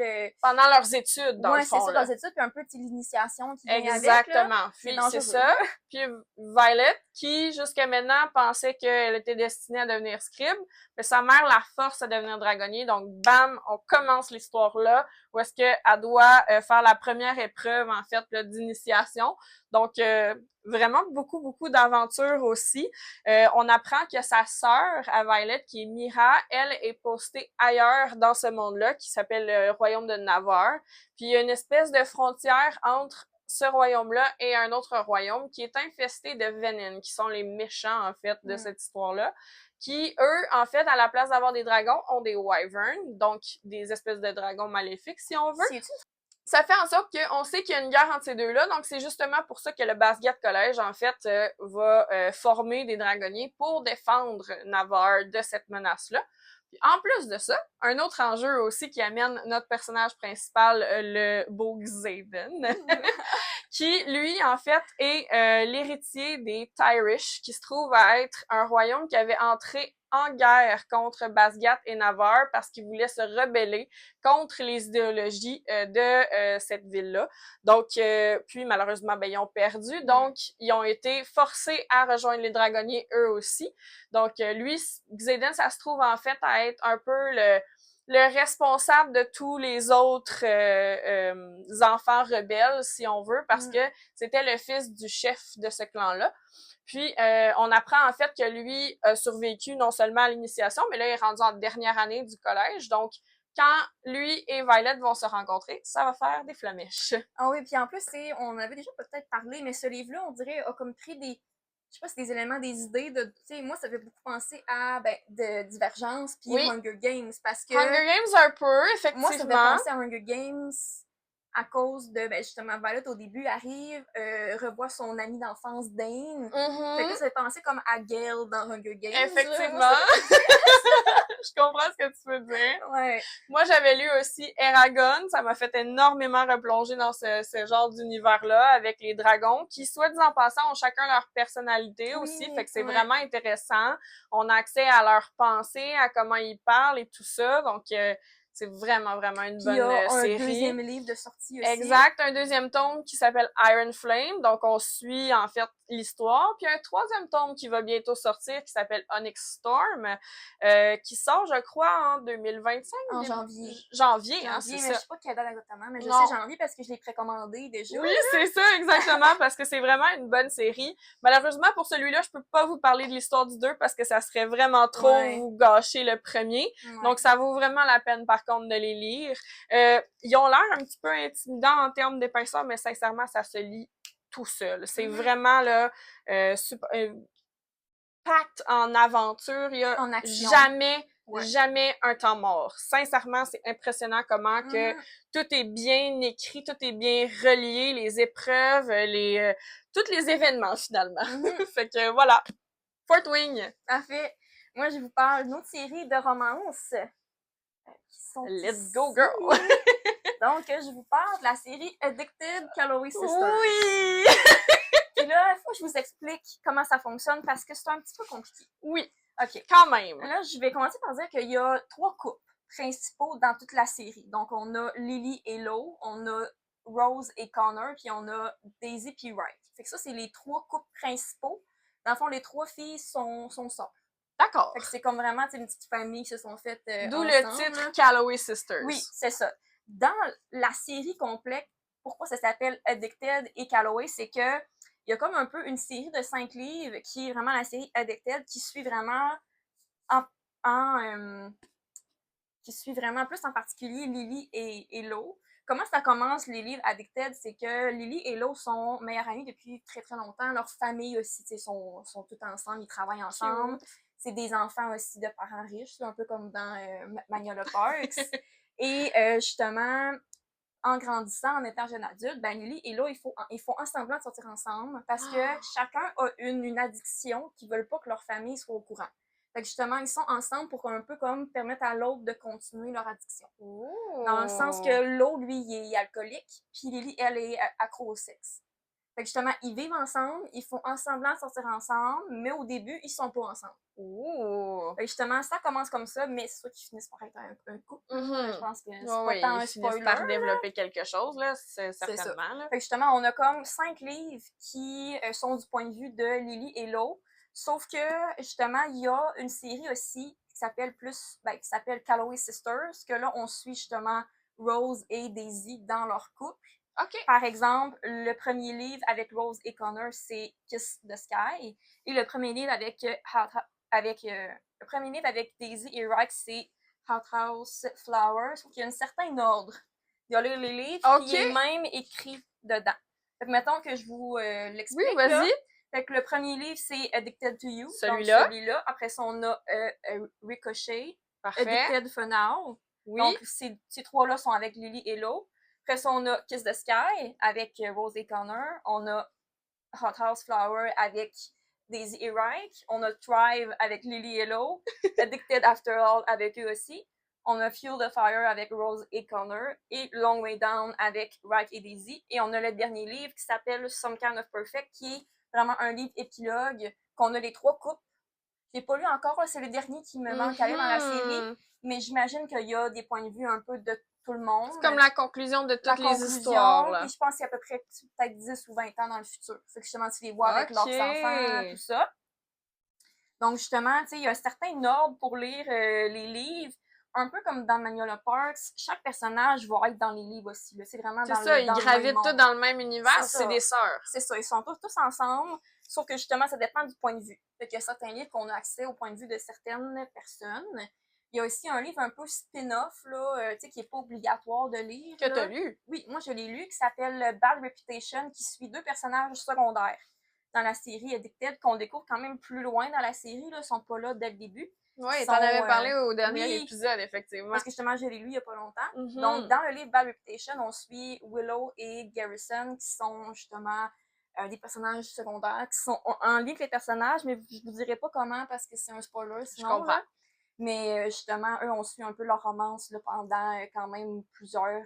pendant leurs études, dans le fond. Oui, c'est ça, leurs études, puis un peu l'initiation qui vient avec. Exactement. Puis, c'est ça. Puis, Violet, qui, jusqu'à maintenant, pensait qu'elle était destinée à devenir scribe, mais sa mère la force à devenir dragonnier. Donc, bam, on commence l'histoire là, où est-ce qu'elle doit faire la première épreuve, en fait, d'initiation. Donc, vraiment beaucoup, beaucoup d'aventures aussi. On apprend que sa sœur, à Violet, qui est Mira, elle est postée ailleurs dans ce monde-là, qui s'appelle le royaume de Navarre. Puis, il y a une espèce de frontière entre ce royaume-là et un autre royaume qui est infesté de Venin, qui sont les méchants, en fait, de cette histoire-là, qui, eux, en fait, à la place d'avoir des dragons, ont des wyverns, donc des espèces de dragons maléfiques, si on veut. Ça fait en sorte qu'on sait qu'il y a une guerre entre ces deux-là, donc c'est justement pour ça que le Basgiath College, en fait, va former des dragonniers pour défendre Navarre de cette menace-là. Puis en plus de ça, un autre enjeu aussi qui amène notre personnage principal, le beau Xaden, qui, lui, en fait, est l'héritier des Tyrish, qui se trouve à être un royaume qui avait entré en guerre contre Basgiath et Navarre parce qu'ils voulaient se rebeller contre les idéologies de cette ville-là. Donc, puis malheureusement, ben, ils ont perdu. Donc, ils ont été forcés à rejoindre les dragonniers eux aussi. Donc, lui, Xaden, ça se trouve en fait à être un peu le responsable de tous les autres enfants rebelles, si on veut, parce que c'était le fils du chef de ce clan-là. Puis, on apprend en fait que lui a survécu non seulement à l'initiation, mais là, il est rendu en dernière année du collège. Donc, quand lui et Violet vont se rencontrer, ça va faire des flamèches. Ah oui, puis en plus, on avait déjà peut-être parlé, mais ce livre-là, on dirait, a comme pris des, je sais pas, c'est des éléments, des idées de, tu sais, moi, ça fait beaucoup penser à, de Divergence puis Hunger Games, parce que... Hunger Games un peu, effectivement. Moi, ça fait penser à Hunger Games à cause de, justement, Violet, au début, arrive, revoit son ami d'enfance, Dane. Fait que ça fait penser comme à Gale dans Hunger Games. Effectivement. Je comprends ce que tu veux dire. Ouais. Moi, j'avais lu aussi Eragon. Ça m'a fait énormément replonger dans ce genre d'univers-là avec les dragons qui, soit disant en passant, ont chacun leur personnalité aussi. Fait que c'est vraiment intéressant. On a accès à leurs pensées, à comment ils parlent et tout ça. Donc, c'est vraiment une bonne série. Il y a un deuxième livre de sortie aussi. Exact, un deuxième tome qui s'appelle Iron Flame. Donc, on suit en fait l'histoire. Puis un troisième tome qui va bientôt sortir qui s'appelle Onyx Storm, qui sort, je crois, en 2025. En janvier. Janvier, hein, c'est ça. Mais je sais pas quelle date exactement, mais je sais janvier parce que je l'ai précommandé déjà. Oui, c'est ça, exactement, parce que c'est vraiment une bonne série. Malheureusement, pour celui-là, je peux pas vous parler de l'histoire du 2 parce que ça serait vraiment trop vous gâcher le premier. Donc, ça vaut vraiment la peine, par contre, de les lire. Ils ont l'air un petit peu intimidants en termes d'épaisseur, mais sincèrement, ça se lit tout seul. C'est vraiment, là, pacte en aventure. Il y a jamais un temps mort. Sincèrement, c'est impressionnant comment que tout est bien écrit, tout est bien relié, les épreuves, tous les événements, finalement. Fait que, voilà. Fort Wing. Parfait. Moi, je vous parle d'une autre série de romances. Let's go, girl! Donc, je vous parle de la série Addicted Calloway Sisters. Oui! Et là, il faut que je vous explique comment ça fonctionne parce que c'est un petit peu compliqué. Oui. OK. Quand même. Là, je vais commencer par dire qu'il y a 3 couples principaux dans toute la série. Donc, on a Lily et Lo, on a Rose et Connor, puis on a Daisy et Wright. Fait que ça, c'est les 3 couples principaux. Dans le fond, les 3 filles sont sœurs. D'accord. Fait que c'est comme vraiment une petite famille qui se sont faites D'où le titre Calloway Sisters. Oui, c'est ça. Dans la série complète, pourquoi ça s'appelle Addicted et Calloway, c'est que il y a comme un peu une série de 5 livres qui est vraiment la série Addicted qui suit vraiment qui suit vraiment plus en particulier Lily et Lo. Comment ça commence, les livres Addicted, c'est que Lily et Lo sont meilleures amies depuis très très longtemps. Leur famille aussi, sont toutes ensemble, ils travaillent ensemble. C'est des enfants aussi de parents riches, un peu comme dans Magnolia Parks. Et justement, en grandissant, en étant jeune adulte, Lily et Lo, ils font semblant de sortir ensemble parce que chacun a une addiction qu'ils veulent pas que leur famille soit au courant. Fait que justement, ils sont ensemble pour un peu comme permettre à l'autre de continuer leur addiction. Dans le sens que Lo, lui, il est alcoolique, puis Lily, elle est accro au sexe. Fait que justement, ils vivent ensemble, ils font semblant de sortir ensemble, mais au début, ils sont pas ensemble. Fait que justement, ça commence comme ça, mais c'est sûr qu'ils finissent par être un couple. Je pense que c'est pas tant un spoiler. Ils finissent par développer quelque chose, là, c'est certainement. Là. Fait que justement, on a comme 5 livres qui sont du point de vue de Lily et Lo. Sauf que, justement, il y a une série aussi qui s'appelle Calloway Sisters, que là, on suit justement Rose et Daisy dans leur couple. Okay. Par exemple, le premier livre avec Rose et Connor, c'est Kiss the Sky. Et le premier livre avec Daisy et Wright, c'est Hothouse Flowers. Il y a un certain ordre. Il y a les livres qui est même écrit dedans. Fait que mettons que je vous l'explique. Oui, vas-y. Fait que le premier livre, c'est Addicted to You. Celui-là. Après ça, on a Ricochet. Parfait. Addicted for Now. Oui. Donc, ces 3-là sont avec Lily et Lo. Après ça, on a Kiss the Sky avec Rose et Connor. On a Hothouse Flower avec Daisy et Wright. On a Thrive avec Lily et Lo. Addicted After All avec eux aussi. On a Fuel the Fire avec Rose et Connor. Et Long Way Down avec Wright et Daisy. Et on a le dernier livre qui s'appelle Some Kind of Perfect, qui est vraiment un livre épilogue, qu'on a les 3 couples. Je l'ai pas lu encore, c'est le dernier qui me manque à lire dans la série. Mais j'imagine qu'il y a des points de vue un peu de tout le monde. C'est comme la conclusion de toutes les histoires. Là. Puis je pense qu'il y a à peu près peut-être 10 ou 20 ans dans le futur. Fait que justement, tu les vois avec leurs enfants, tout ça. Donc justement, tu sais, il y a un certain ordre pour lire les livres. Un peu comme dans Magnolia Parks, chaque personnage va être dans les livres aussi. C'est vraiment dans ça, ils gravitent tous dans le même univers, c'est des sœurs. C'est ça, ils sont tous ensemble, sauf que justement, ça dépend du point de vue. Fait qu'il y a certains livres qu'on a accès au point de vue de certaines personnes. Il Il y a aussi un livre un peu spin-off, là, tu sais, qui est pas obligatoire de lire. Que t'as lu? Oui, moi, je l'ai lu, qui s'appelle Bad Reputation, qui suit 2 personnages secondaires dans la série Addicted, qu'on découvre quand même plus loin dans la série, là. Ils sont pas là dès le début. Oui, t'en avais parlé au dernier épisode, effectivement. Parce que justement, je l'ai lu il y a pas longtemps. Donc, dans le livre Bad Reputation, on suit Willow et Garrison, qui sont justement des personnages secondaires, qui sont en lien avec les personnages, mais je vous dirai pas comment parce que c'est un spoiler, sinon. Je comprends. Là. Mais justement, eux, on suit un peu leur romance là, pendant quand même plusieurs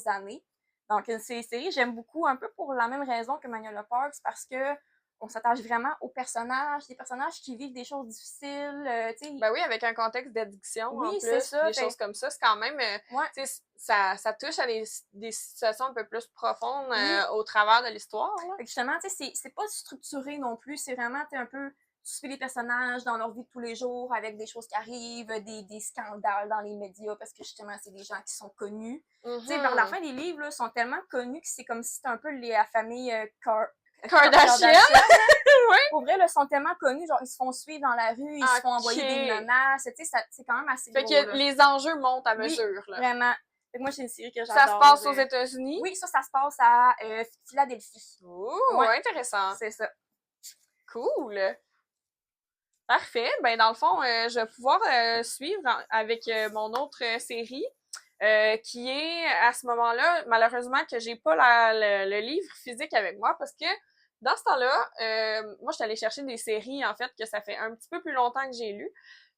années. Donc, c'est une série j'aime beaucoup, un peu pour la même raison que Magnolia Parks, parce que on s'attache vraiment aux personnages, des personnages qui vivent des choses difficiles, tu sais. Ben oui, avec un contexte d'addiction en plus, ça, des choses comme ça, c'est quand même, tu sais, ça touche à des situations un peu plus profondes au travers de l'histoire. Justement, tu sais, c'est pas structuré non plus, c'est vraiment, tu un peu, tu suis les personnages dans leur vie de tous les jours avec des choses qui arrivent, des scandales dans les médias parce que justement, c'est des gens qui sont connus. Tu sais, vers la fin des livres, là, sont tellement connus que c'est comme si c'était un peu la famille Kardashian. Oui. Pour vrai, ils sont tellement connus, genre, ils se font suivre dans la rue, ils se font envoyer des menaces, tu sais, c'est quand même assez gros. Fait que les enjeux montent à mesure, là. Vraiment. Fait que moi, c'est une série que j'adore. Ça se passe aux États-Unis? Oui, ça se passe à Philadelphie. Ouh, intéressant. C'est ça. Cool. Parfait. Ben, dans le fond, je vais pouvoir suivre avec mon autre série. Qui est à ce moment-là, malheureusement que j'ai pas le livre physique avec moi parce que dans ce temps-là, moi je suis allée chercher des séries en fait que ça fait un petit peu plus longtemps que j'ai lu.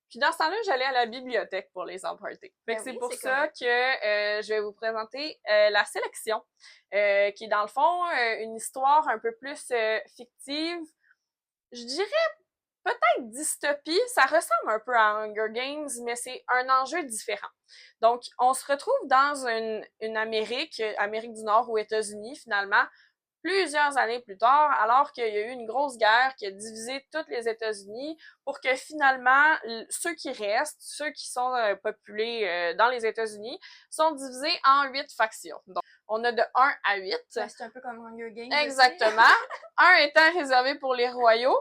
Puis dans ce temps-là, j'allais à la bibliothèque pour les emprunter. Fait que c'est pour ça que je vais vous présenter La Sélection, qui est dans le fond une histoire un peu plus fictive. Je dirais peut-être dystopie, ça ressemble un peu à Hunger Games, mais c'est un enjeu différent. Donc, on se retrouve dans une Amérique du Nord ou États-Unis finalement, plusieurs années plus tard, alors qu'il y a eu une grosse guerre qui a divisé tous les États-Unis pour que finalement, ceux qui restent, ceux qui sont populés dans les États-Unis, sont divisés en 8 factions. Donc, on a de 1 à 8. Ben, c'est un peu comme Hunger Games. Exactement. 1 étant réservé pour les royaux,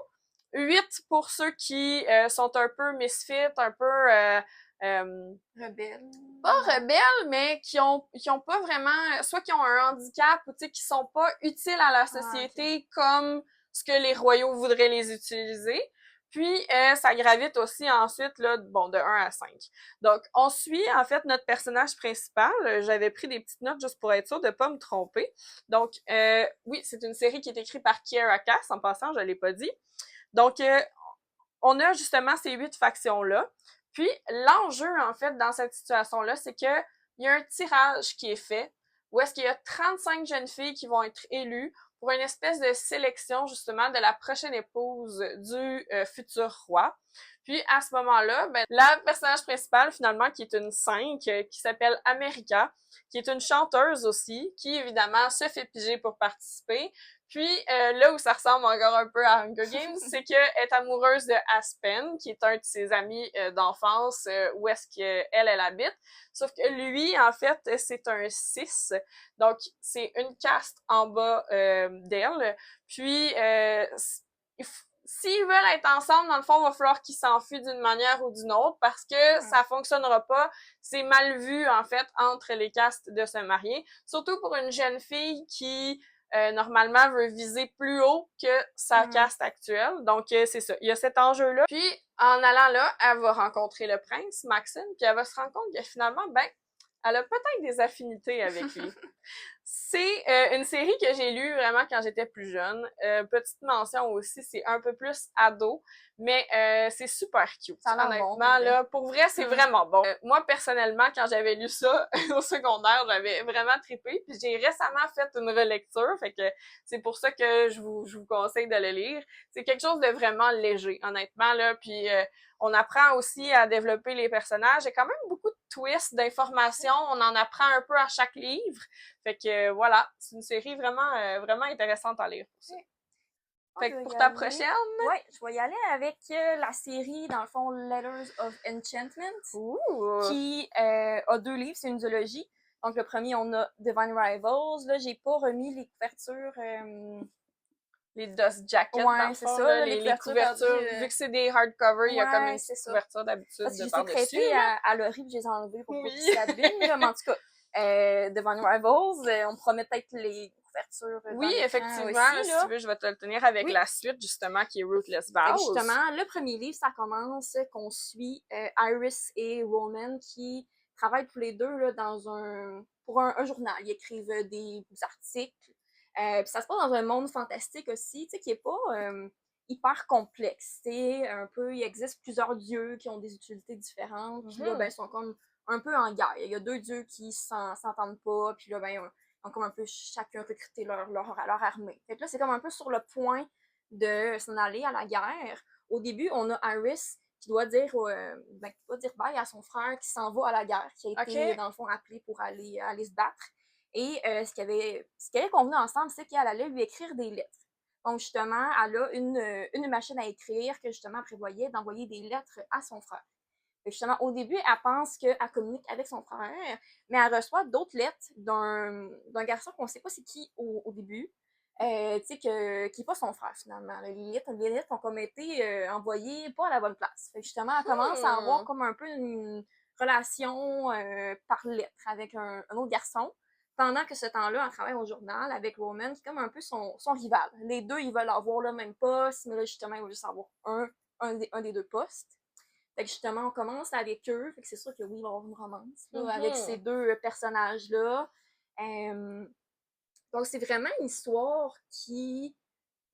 8 pour ceux qui sont un peu misfits, un peu rebelles. Pas rebelles, mais qui ont pas vraiment, soit qui ont un handicap ou tu sais qui sont pas utiles à la société comme ce que les royaux voudraient les utiliser. Puis ça gravite aussi ensuite là, bon, de 1 à 5. Donc on suit en fait notre personnage principal. J'avais pris des petites notes juste pour être sûre de pas me tromper. Donc oui, c'est une série qui est écrite par Kiera Cass. En passant, je l'ai pas dit. Donc on a justement ces 8 factions-là. Puis, l'enjeu, en fait, dans cette situation-là, c'est que il y a un tirage qui est fait où est-ce qu'il y a 35 jeunes filles qui vont être élues pour une espèce de sélection, justement, de la prochaine épouse du futur roi. Puis, à ce moment-là, ben, la personnage principale, finalement, qui est une 5, qui s'appelle America, qui est une chanteuse aussi, qui, évidemment, se fait piger pour participer. Puis, là où ça ressemble encore un peu à Hunger Games, c'est qu'elle est amoureuse de Aspen, qui est un de ses amis d'enfance, où est-ce qu'elle habite. Sauf que lui, en fait, c'est un 6. Donc, c'est une caste en bas d'elle. Puis, s'ils veulent être ensemble, dans le fond, il va falloir qu'ils s'enfuient d'une manière ou d'une autre parce que ça fonctionnera pas. C'est mal vu, en fait, entre les castes de se marier. Surtout pour une jeune fille qui normalement veut viser plus haut que sa caste actuelle. Donc, c'est ça. Il y a cet enjeu-là. Puis, en allant là, elle va rencontrer le prince, Maxine, puis elle va se rendre compte que finalement, ben, elle a peut-être des affinités avec lui. C'est une série que j'ai lue vraiment quand j'étais plus jeune. Petite mention aussi, c'est un peu plus ado, mais c'est super cute. Ça a honnêtement, bon, là, pour vrai, c'est vraiment bon. Moi, personnellement, quand j'avais lu ça au secondaire, j'avais vraiment trippé. Puis j'ai récemment fait une relecture, fait que c'est pour ça que je vous conseille de le lire. C'est quelque chose de vraiment léger, honnêtement, là. Puis on apprend aussi à développer les personnages. Il y a quand même beaucoup de twists, d'informations. On en apprend un peu à chaque livre. Fait que voilà, c'est une série vraiment vraiment intéressante à lire aussi. Fait que pour ta prochaine... Oui, je vais y aller avec la série, dans le fond, Letters of Enchantment, qui a 2 livres, c'est une duologie. Donc, le premier, on a Divine Rivals. Là, j'ai pas remis les couvertures les dust jackets, dans le c'est fond, ça, là, les couvertures. Vu que c'est des hardcovers, il y a comme une petite couverture d'habitude parce que de je par-dessus. les ai à Laurie, puis je les ai enlevés pour pas qu'ils s'abîment, mais en tout cas, devant New Rivals, on promet peut-être les couvertures oui, effectivement, aussi, si tu veux, je vais te le tenir avec la suite, justement, qui est Ruthless Vows. Justement, le premier livre, ça commence qu'on suit Iris et Roman qui travaillent tous les deux là, pour un journal. Ils écrivent des articles. Puis ça se passe dans un monde fantastique aussi, tu sais, qui est pas hyper complexe. Un peu, il existe plusieurs dieux qui ont des utilités différentes. Puis là, ben, ils sont comme un peu en guerre. Il y a deux dieux qui s'entendent pas. Puis là, ben, ils ont comme un peu chacun recruté leur armée. Fait que là, c'est comme un peu sur le point de s'en aller à la guerre. Au début, on a Iris qui doit dire, qui doit dire bye à son frère qui s'en va à la guerre, qui a été, dans le fond, appelé pour aller se battre. Et ce qu'ils avaient convenu ensemble, c'est qu'elle allait lui écrire des lettres. Donc, justement, elle a une machine à écrire que, justement, elle prévoyait d'envoyer des lettres à son frère. Et justement, au début, elle pense qu'elle communique avec son frère, mais elle reçoit d'autres lettres d'un garçon qu'on ne sait pas c'est qui au début, qui n'est pas son frère, finalement. Les lettres ont comme été envoyées pas à la bonne place. Fait que justement, elle commence à avoir comme un peu une relation par lettre avec un autre garçon, pendant que ce temps-là, elle travaille au journal avec Roman, qui est comme un peu son rival. Les deux, ils veulent avoir le même poste, mais là, justement, ils veulent juste avoir un des deux postes. Fait que justement, on commence avec eux. Fait que c'est sûr que oui, il va y avoir une romance là, avec ces deux personnages-là. Donc, c'est vraiment une histoire qui...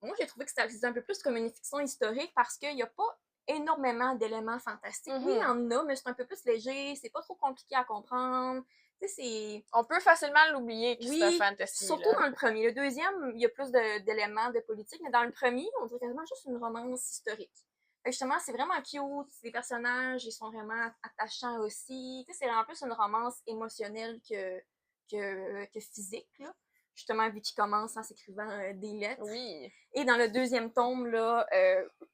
Moi, j'ai trouvé que c'était un peu plus comme une fiction historique parce qu'il n'y a pas énormément d'éléments fantastiques. Oui, il y en a, mais c'est un peu plus léger. C'est pas trop compliqué à comprendre. Tu sais, c'est... On peut facilement l'oublier que c'est un fantasy. Surtout dans le premier. Le deuxième, il y a plus d'éléments de politique, mais dans le premier, on dirait quasiment juste une romance historique. Justement, c'est vraiment cute, les personnages, ils sont vraiment attachants aussi. Tu sais, c'est vraiment plus une romance émotionnelle que physique, là. Justement, vu qu'il commence en s'écrivant des lettres. Oui. Et dans le deuxième tome, là,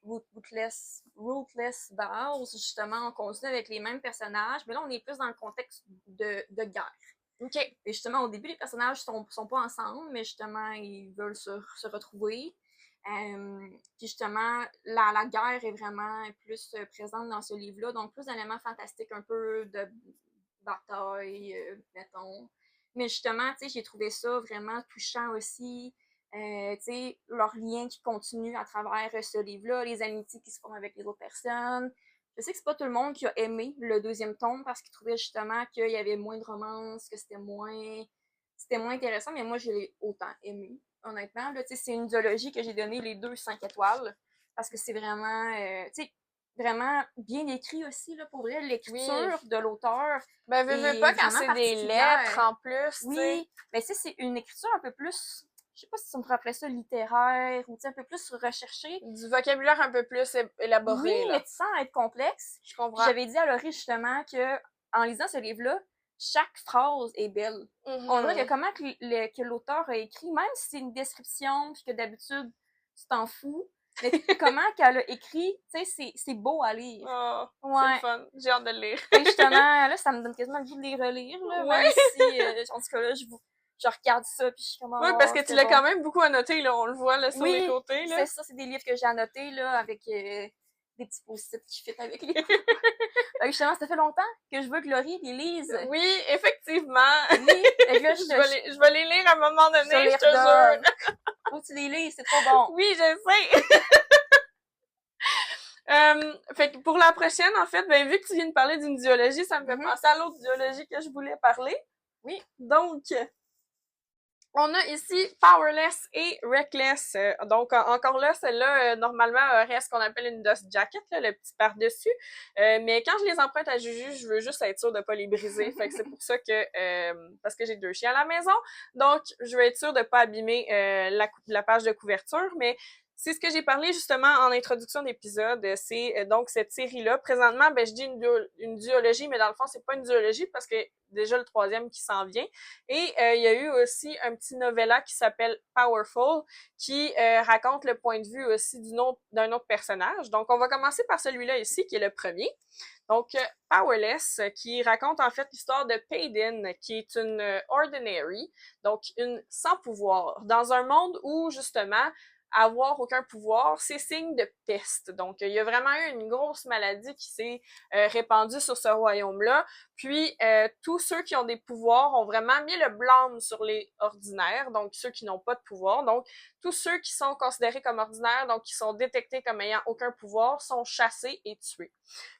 Ruthless Vows, justement, on continue avec les mêmes personnages, mais là, on est plus dans le contexte de guerre. OK. Et justement, au début, les personnages sont pas ensemble, mais justement, ils veulent se retrouver. Puis justement, la guerre est vraiment plus présente dans ce livre-là, donc plus d'éléments fantastiques, un peu de bataille, mettons. Mais justement, tu sais, j'ai trouvé ça vraiment touchant aussi. Tu sais, leur lien qui continue à travers ce livre-là, les amitiés qui se font avec les autres personnes. Je sais que c'est pas tout le monde qui a aimé le deuxième tome parce qu'il trouvait justement qu'il y avait moins de romance, que c'était moins intéressant, mais moi, je l'ai autant aimé, honnêtement. Là, c'est une duologie que j'ai donné les 2 5 étoiles parce que c'est vraiment, vraiment bien écrit aussi, là, pour vrai. L'écriture de l'auteur. Ben, veux pas quand c'est des lettres en plus. Oui, mais c'est une écriture un peu plus, je sais pas si on pourrait appeler ça littéraire ou un peu plus recherché. Du vocabulaire un peu plus élaboré. Oui, mais tu sens être complexe. Je comprends. J'avais dit à Laurie justement que en lisant ce livre-là, chaque phrase est belle. On dirait que comment que l'auteur a écrit, même si c'est une description puis que d'habitude tu t'en fous, mais comment qu'elle a écrit, tu sais, c'est beau à lire. Oh, c'est le fun. J'ai hâte de le lire. Et justement, là, ça me donne quasiment le goût de les relire, là, même si, en tout cas, là, je regarde ça puis je suis comme... Oui, parce que tu l'as quand même beaucoup annoté, là, on le voit là, sur les côtés. Là. C'est ça, c'est des livres que j'ai annotés là, avec des petits post-it qui fit avec les justement, ça fait longtemps que je veux que Laurie les lise. Oui, effectivement. Oui, là, je vais les lire à un moment donné, je te jure. Faut que tu les lises, c'est trop bon. Oui, je sais. Fait que pour la prochaine, en fait, ben vu que tu viens de parler d'une duologie, ça me fait penser à l'autre duologie que je voulais parler. Oui. Donc, on a ici Powerless et Reckless. Donc, encore là, celle-là, normalement, aurait ce qu'on appelle une dust jacket, là, le petit par-dessus. Mais quand je les emprunte à Juju, je veux juste être sûre de pas les briser. Fait que c'est pour ça que... parce que j'ai 2 chiens à la maison. Donc, je veux être sûre de pas abîmer la page de couverture. Mais c'est ce que j'ai parlé justement en introduction d'épisode. C'est donc cette série-là. Présentement, ben je dis une duologie, mais dans le fond, c'est pas une duologie parce que déjà le 3e qui s'en vient. Et il y a eu aussi un petit novella qui s'appelle Powerful, qui raconte le point de vue aussi d'un autre personnage. Donc, on va commencer par celui-là ici, qui est le premier. Donc, Powerless, qui raconte en fait l'histoire de Payden, qui est une ordinary, donc une sans pouvoir, dans un monde où, justement, avoir aucun pouvoir, c'est signe de peste. Donc, il y a vraiment eu une grosse maladie qui s'est répandue sur ce royaume-là. Puis, tous ceux qui ont des pouvoirs ont vraiment mis le blâme sur les ordinaires, donc ceux qui n'ont pas de pouvoir. Donc, tous ceux qui sont considérés comme ordinaires, donc qui sont détectés comme ayant aucun pouvoir, sont chassés et tués.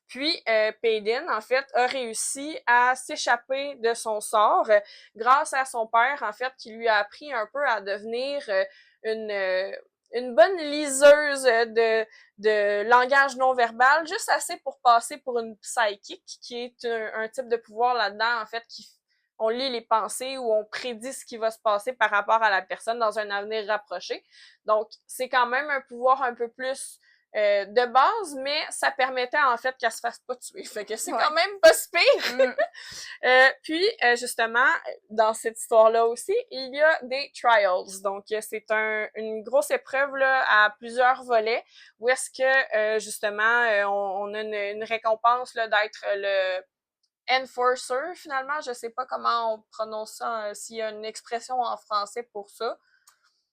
Puis, Paydin, en fait, a réussi à s'échapper de son sort grâce à son père, en fait, qui lui a appris un peu à devenir une bonne liseuse de langage non verbal, juste assez pour passer pour une psychique, qui est un type de pouvoir là-dedans, en fait, on lit les pensées ou on prédit ce qui va se passer par rapport à la personne dans un avenir rapproché. Donc, c'est quand même un pouvoir un peu plus de base, mais ça permettait en fait qu'elle se fasse pas tuer. Fait que c'est quand même pas si pire. Puis, justement, dans cette histoire-là aussi, il y a des trials. Donc, c'est une grosse épreuve là, à plusieurs volets où est-ce que, justement, on a une récompense là, d'être le enforcer, finalement. Je sais pas comment on prononce ça, s'il y a une expression en français pour ça.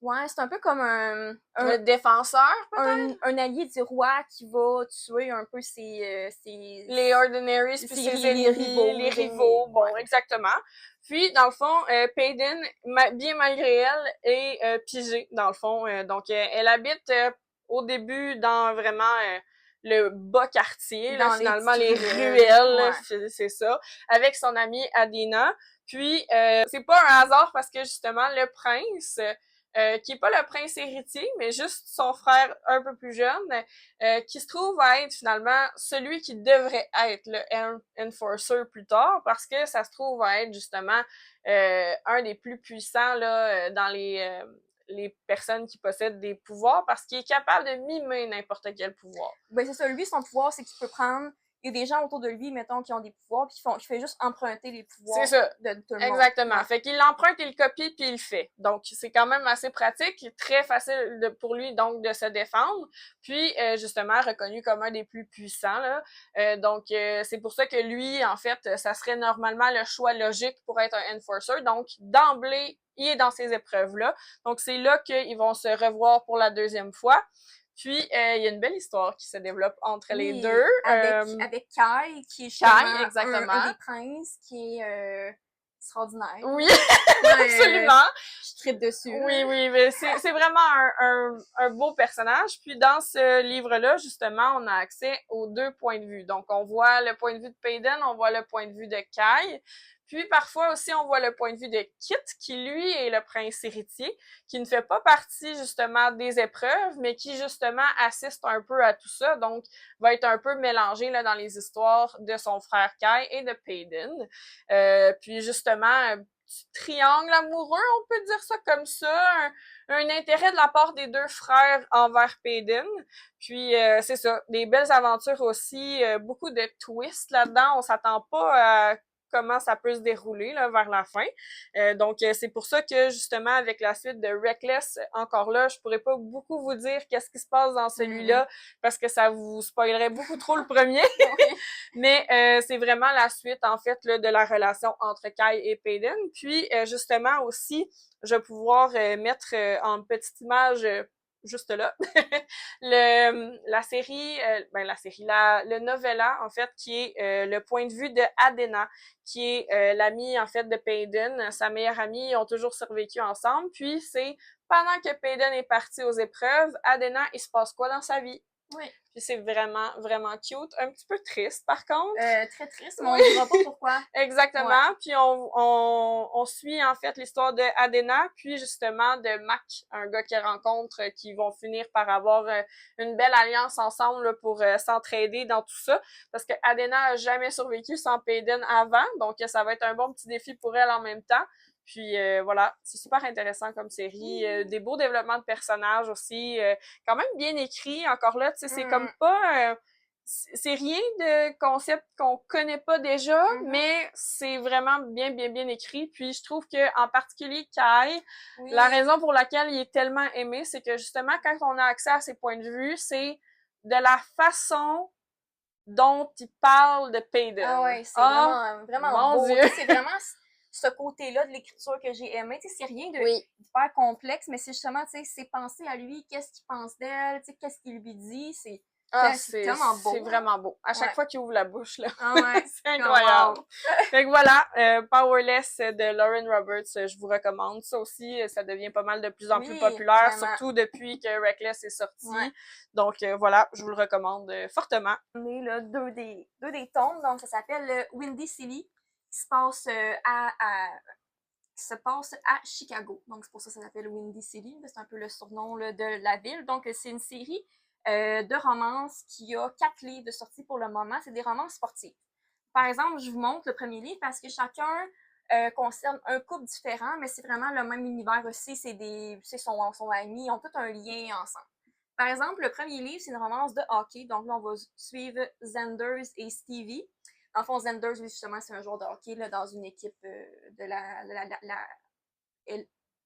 Ouais, c'est un peu comme un défenseur, peut-être? Un allié du roi qui va tuer un peu les ordinaries, puis ses ennemis, les rivaux. Bon, exactement. Puis, dans le fond, Paydin, bien malgré elle, est pigée, dans le fond. Donc, elle habite au début dans vraiment le bas quartier, là, finalement, les ruelles, c'est ça, avec son amie Adina. Puis, c'est pas un hasard parce que, justement, le prince... qui est pas le prince héritier, mais juste son frère un peu plus jeune, qui se trouve à être finalement celui qui devrait être le Enforcer plus tard, parce que ça se trouve à être justement un des plus puissants là dans les personnes qui possèdent des pouvoirs, parce qu'il est capable de mimer n'importe quel pouvoir. Ben c'est ça, lui, son pouvoir, c'est qu'il peut prendre... Il y a des gens autour de lui, mettons, qui ont des pouvoirs, puis qui fait juste emprunter les pouvoirs de tout le monde. Exactement. Ouais. Fait qu'il l'emprunte, il le copie, puis il le fait. Donc, c'est quand même assez pratique, très facile pour lui, donc, de se défendre. Puis, justement, reconnu comme un des plus puissants, là. Donc, c'est pour ça que lui, en fait, ça serait normalement le choix logique pour être un enforcer. Donc, d'emblée, il est dans ces épreuves-là. Donc, c'est là qu'ils vont se revoir pour la deuxième fois. Puis, il y a une belle histoire qui se développe entre les deux. Avec Kai, qui est un des princes, qui est extraordinaire. Oui, absolument. Je tripe dessus. Oui, mais c'est vraiment un beau personnage. Puis, dans ce livre-là, justement, on a accès aux deux points de vue. Donc, on voit le point de vue de Paydin, on voit le point de vue de Kai. Puis, parfois aussi, on voit le point de vue de Kit, qui, lui, est le prince héritier, qui ne fait pas partie, justement, des épreuves, mais qui, justement, assiste un peu à tout ça. Donc, va être un peu mélangé, là, dans les histoires de son frère Kai et de Paydin. Puis, justement, un petit triangle amoureux, on peut dire ça comme ça. Un intérêt de la part des deux frères envers Paydin. Puis, c'est ça. Des belles aventures aussi. Beaucoup de twists là-dedans. On s'attend pas à comment ça peut se dérouler là, vers la fin. Donc, c'est pour ça que, justement, avec la suite de Reckless, encore là, je pourrais pas beaucoup vous dire qu'est-ce qui se passe dans celui-là, parce que ça vous spoilerait beaucoup trop le premier. Mais c'est vraiment la suite, en fait, là, de la relation entre Kai et Paydin. Puis, justement, aussi, je vais pouvoir mettre en petite image... juste là, le novella, en fait, qui est le point de vue de Adena, qui est l'amie, en fait, de Paydin, sa meilleure amie. Ils ont toujours survécu ensemble. Puis, c'est pendant que Paydin est parti aux épreuves, Adena, il se passe quoi dans sa vie? Oui. Puis c'est vraiment, vraiment cute. Un petit peu triste, par contre. Très triste, mais on ne dira pas pourquoi. Exactement. Ouais. Puis on suit, en fait, l'histoire de Adena, puis justement de Mac, un gars qu'elle rencontre, qui vont finir par avoir une belle alliance ensemble là, pour s'entraider dans tout ça. Parce que Adena a jamais survécu sans Paydin avant, donc ça va être un bon petit défi pour elle en même temps. Puis voilà, c'est super intéressant comme série. Des beaux développements de personnages aussi. Quand même bien écrit. Encore là, tu sais, c'est comme pas... c'est rien de concept qu'on connaît pas déjà, mais c'est vraiment bien écrit. Puis je trouve que en particulier Kai, la raison pour laquelle il est tellement aimé, c'est que justement, quand on a accès à ses points de vue, c'est de la façon dont il parle de Paydin. Ah ouais, c'est vraiment beau. C'est vraiment... ce côté-là de l'écriture que j'ai aimé. Tu sais, c'est rien de Oui. hyper complexe, mais c'est justement, tu sais, ses pensées à lui, qu'est-ce qu'il pense d'elle, tu sais, qu'est-ce qu'il lui dit, c'est tellement beau. C'est vraiment beau. À chaque Ouais. fois qu'il ouvre la bouche, là. Ah ouais. C'est incroyable. Wow. Fait que voilà, Powerless de Lauren Roberts, je vous recommande. Ça aussi, ça devient pas mal de plus en plus populaire, vraiment. surtout depuis que Reckless est sorti. Ouais. Donc voilà, je vous le recommande fortement. On est là, deux des tomes, donc ça s'appelle Windy City, qui se passe à Chicago. Donc, c'est pour ça que ça s'appelle Windy City. C'est un peu le surnom là, de la ville. Donc, c'est une série de romances qui a 4 livres de sortie pour le moment. C'est des romances sportives. Par exemple, je vous montre le premier livre parce que chacun concerne un couple différent, mais c'est vraiment le même univers aussi. C'est son ami. Ils ont tout un lien ensemble. Par exemple, le premier livre, c'est une romance de hockey. Donc là, on va suivre Xanders et Stevie. En fond, Xanders, lui, justement, c'est un joueur de hockey là, dans une équipe de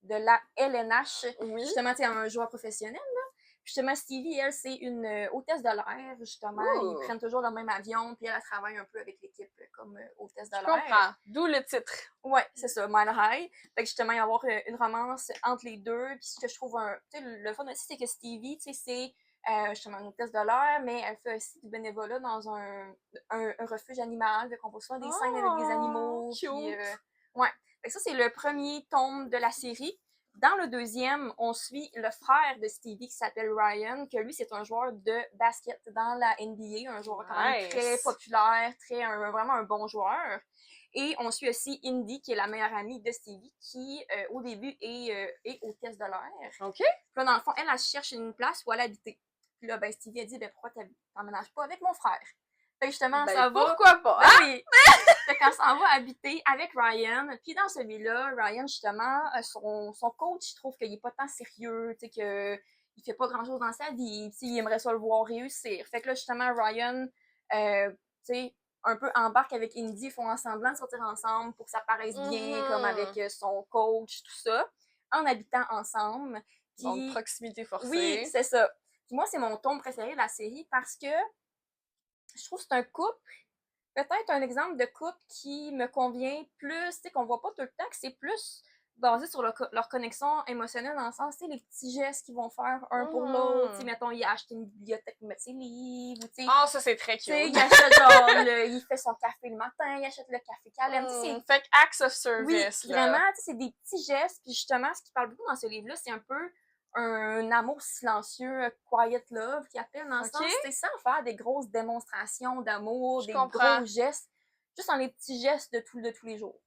la LNH. Oui. Justement, tu sais, un joueur professionnel. Là. Justement, Stevie, elle, c'est une hôtesse de l'air. Justement, ils prennent toujours le même avion, puis elle travaille un peu avec l'équipe comme hôtesse de l'air. Je comprends. D'où le titre. Ouais, c'est ça, Mile High. Fait que justement, il va y avoir une romance entre les deux. Puis ce que je trouve tu sais, le fun aussi, c'est que Stevie, tu sais, c'est justement une hôtesse de l'air, mais elle fait aussi du bénévolat dans un refuge animal. Fait qu'on voit souvent des scènes avec des animaux. Cute. Puis, ouais. Fait que ça, c'est le premier tome de la série. Dans le deuxième, on suit le frère de Stevie qui s'appelle Ryan, que lui, c'est un joueur de basket dans la NBA, un joueur quand même très populaire, vraiment un bon joueur. Et on suit aussi Indy, qui est la meilleure amie de Stevie, qui, au début, est hôtesse de l'air. OK. Puis là, dans le fond, elle cherche une place où elle habiter. Puis là, ben, Stevie a dit, ben, pourquoi t'emménages pas avec mon frère? Fait que justement, ça va. Pourquoi pas? Ben oui! Fait qu'on s'en va habiter avec Ryan. Puis dans celui-là, Ryan, justement, son coach, il trouve qu'il est pas tant sérieux, tu sais, qu'il fait pas grand-chose dans sa vie, tu sais, il aimerait ça le voir réussir. Fait que là, justement, Ryan, tu sais, un peu embarque avec Indy, ils font en semblant de sortir ensemble pour que ça paraisse bien, comme avec son coach, tout ça, en habitant ensemble. Puis, donc, proximité forcée. Oui, c'est ça. Puis moi, c'est mon tome préféré de la série parce que je trouve que c'est un couple, peut-être un exemple de couple qui me convient plus, tu sais, qu'on voit pas tout le temps, que c'est plus basé sur leur connexion émotionnelle dans le sens, tu sais, les petits gestes qu'ils vont faire un pour l'autre, tu sais, mettons, il a acheté une bibliothèque pour mettre ses livres, tu sais. Ah, ça, c'est très cute. Il achète genre, il fait son café le matin, il achète le café qu'elle aime, tu sais. Fait que acts of service, oui, là. vraiment, tu sais, c'est des petits gestes, puis justement, ce qui parle beaucoup dans ce livre-là, c'est un peu un amour silencieux, quiet love, qui appelle dans le sens, c'est sans faire des grosses démonstrations d'amour, des gros gestes, juste dans les petits gestes de tous les jours.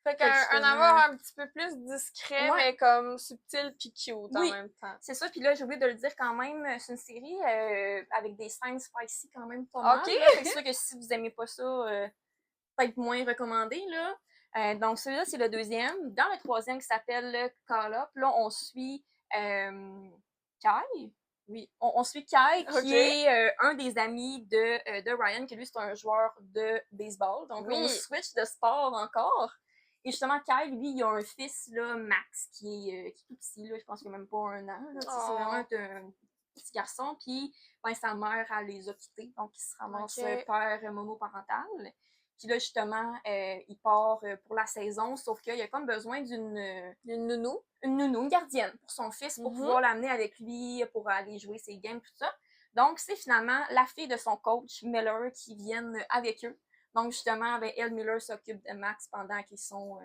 Fait qu'un amour un petit peu plus discret, mais comme subtil pis cute en même temps. C'est ça, puis là, j'ai oublié de le dire quand même, c'est une série avec des scènes spicy quand même pas mal. C'est sûr que si vous aimez pas ça, peut-être moins recommandé, là. Donc celui-là, c'est le deuxième. Dans le troisième qui s'appelle Call Up, là, on suit Kai. Oui, on suit Kai, qui est un des amis de Ryan, qui lui, c'est un joueur de baseball. Donc, on switch de sport encore. Et justement, Kai, lui, il a un fils, là, Max, qui est tout petit, là, je pense qu'il n'a même pas 1 an. Là, c'est vraiment un petit garçon. Puis, ben, sa mère, elle les a quittés. Donc, il se ramasse père monoparental. Puis là, justement, il part pour la saison, sauf qu'il a comme besoin d'une nounou. Une nounou, une gardienne pour son fils, pour pouvoir l'amener avec lui, pour aller jouer ses games, tout ça. Donc, c'est finalement la fille de son coach, Miller, qui viennent avec eux. Donc, justement, ben, elle, Miller, s'occupe de Max pendant qu'ils sont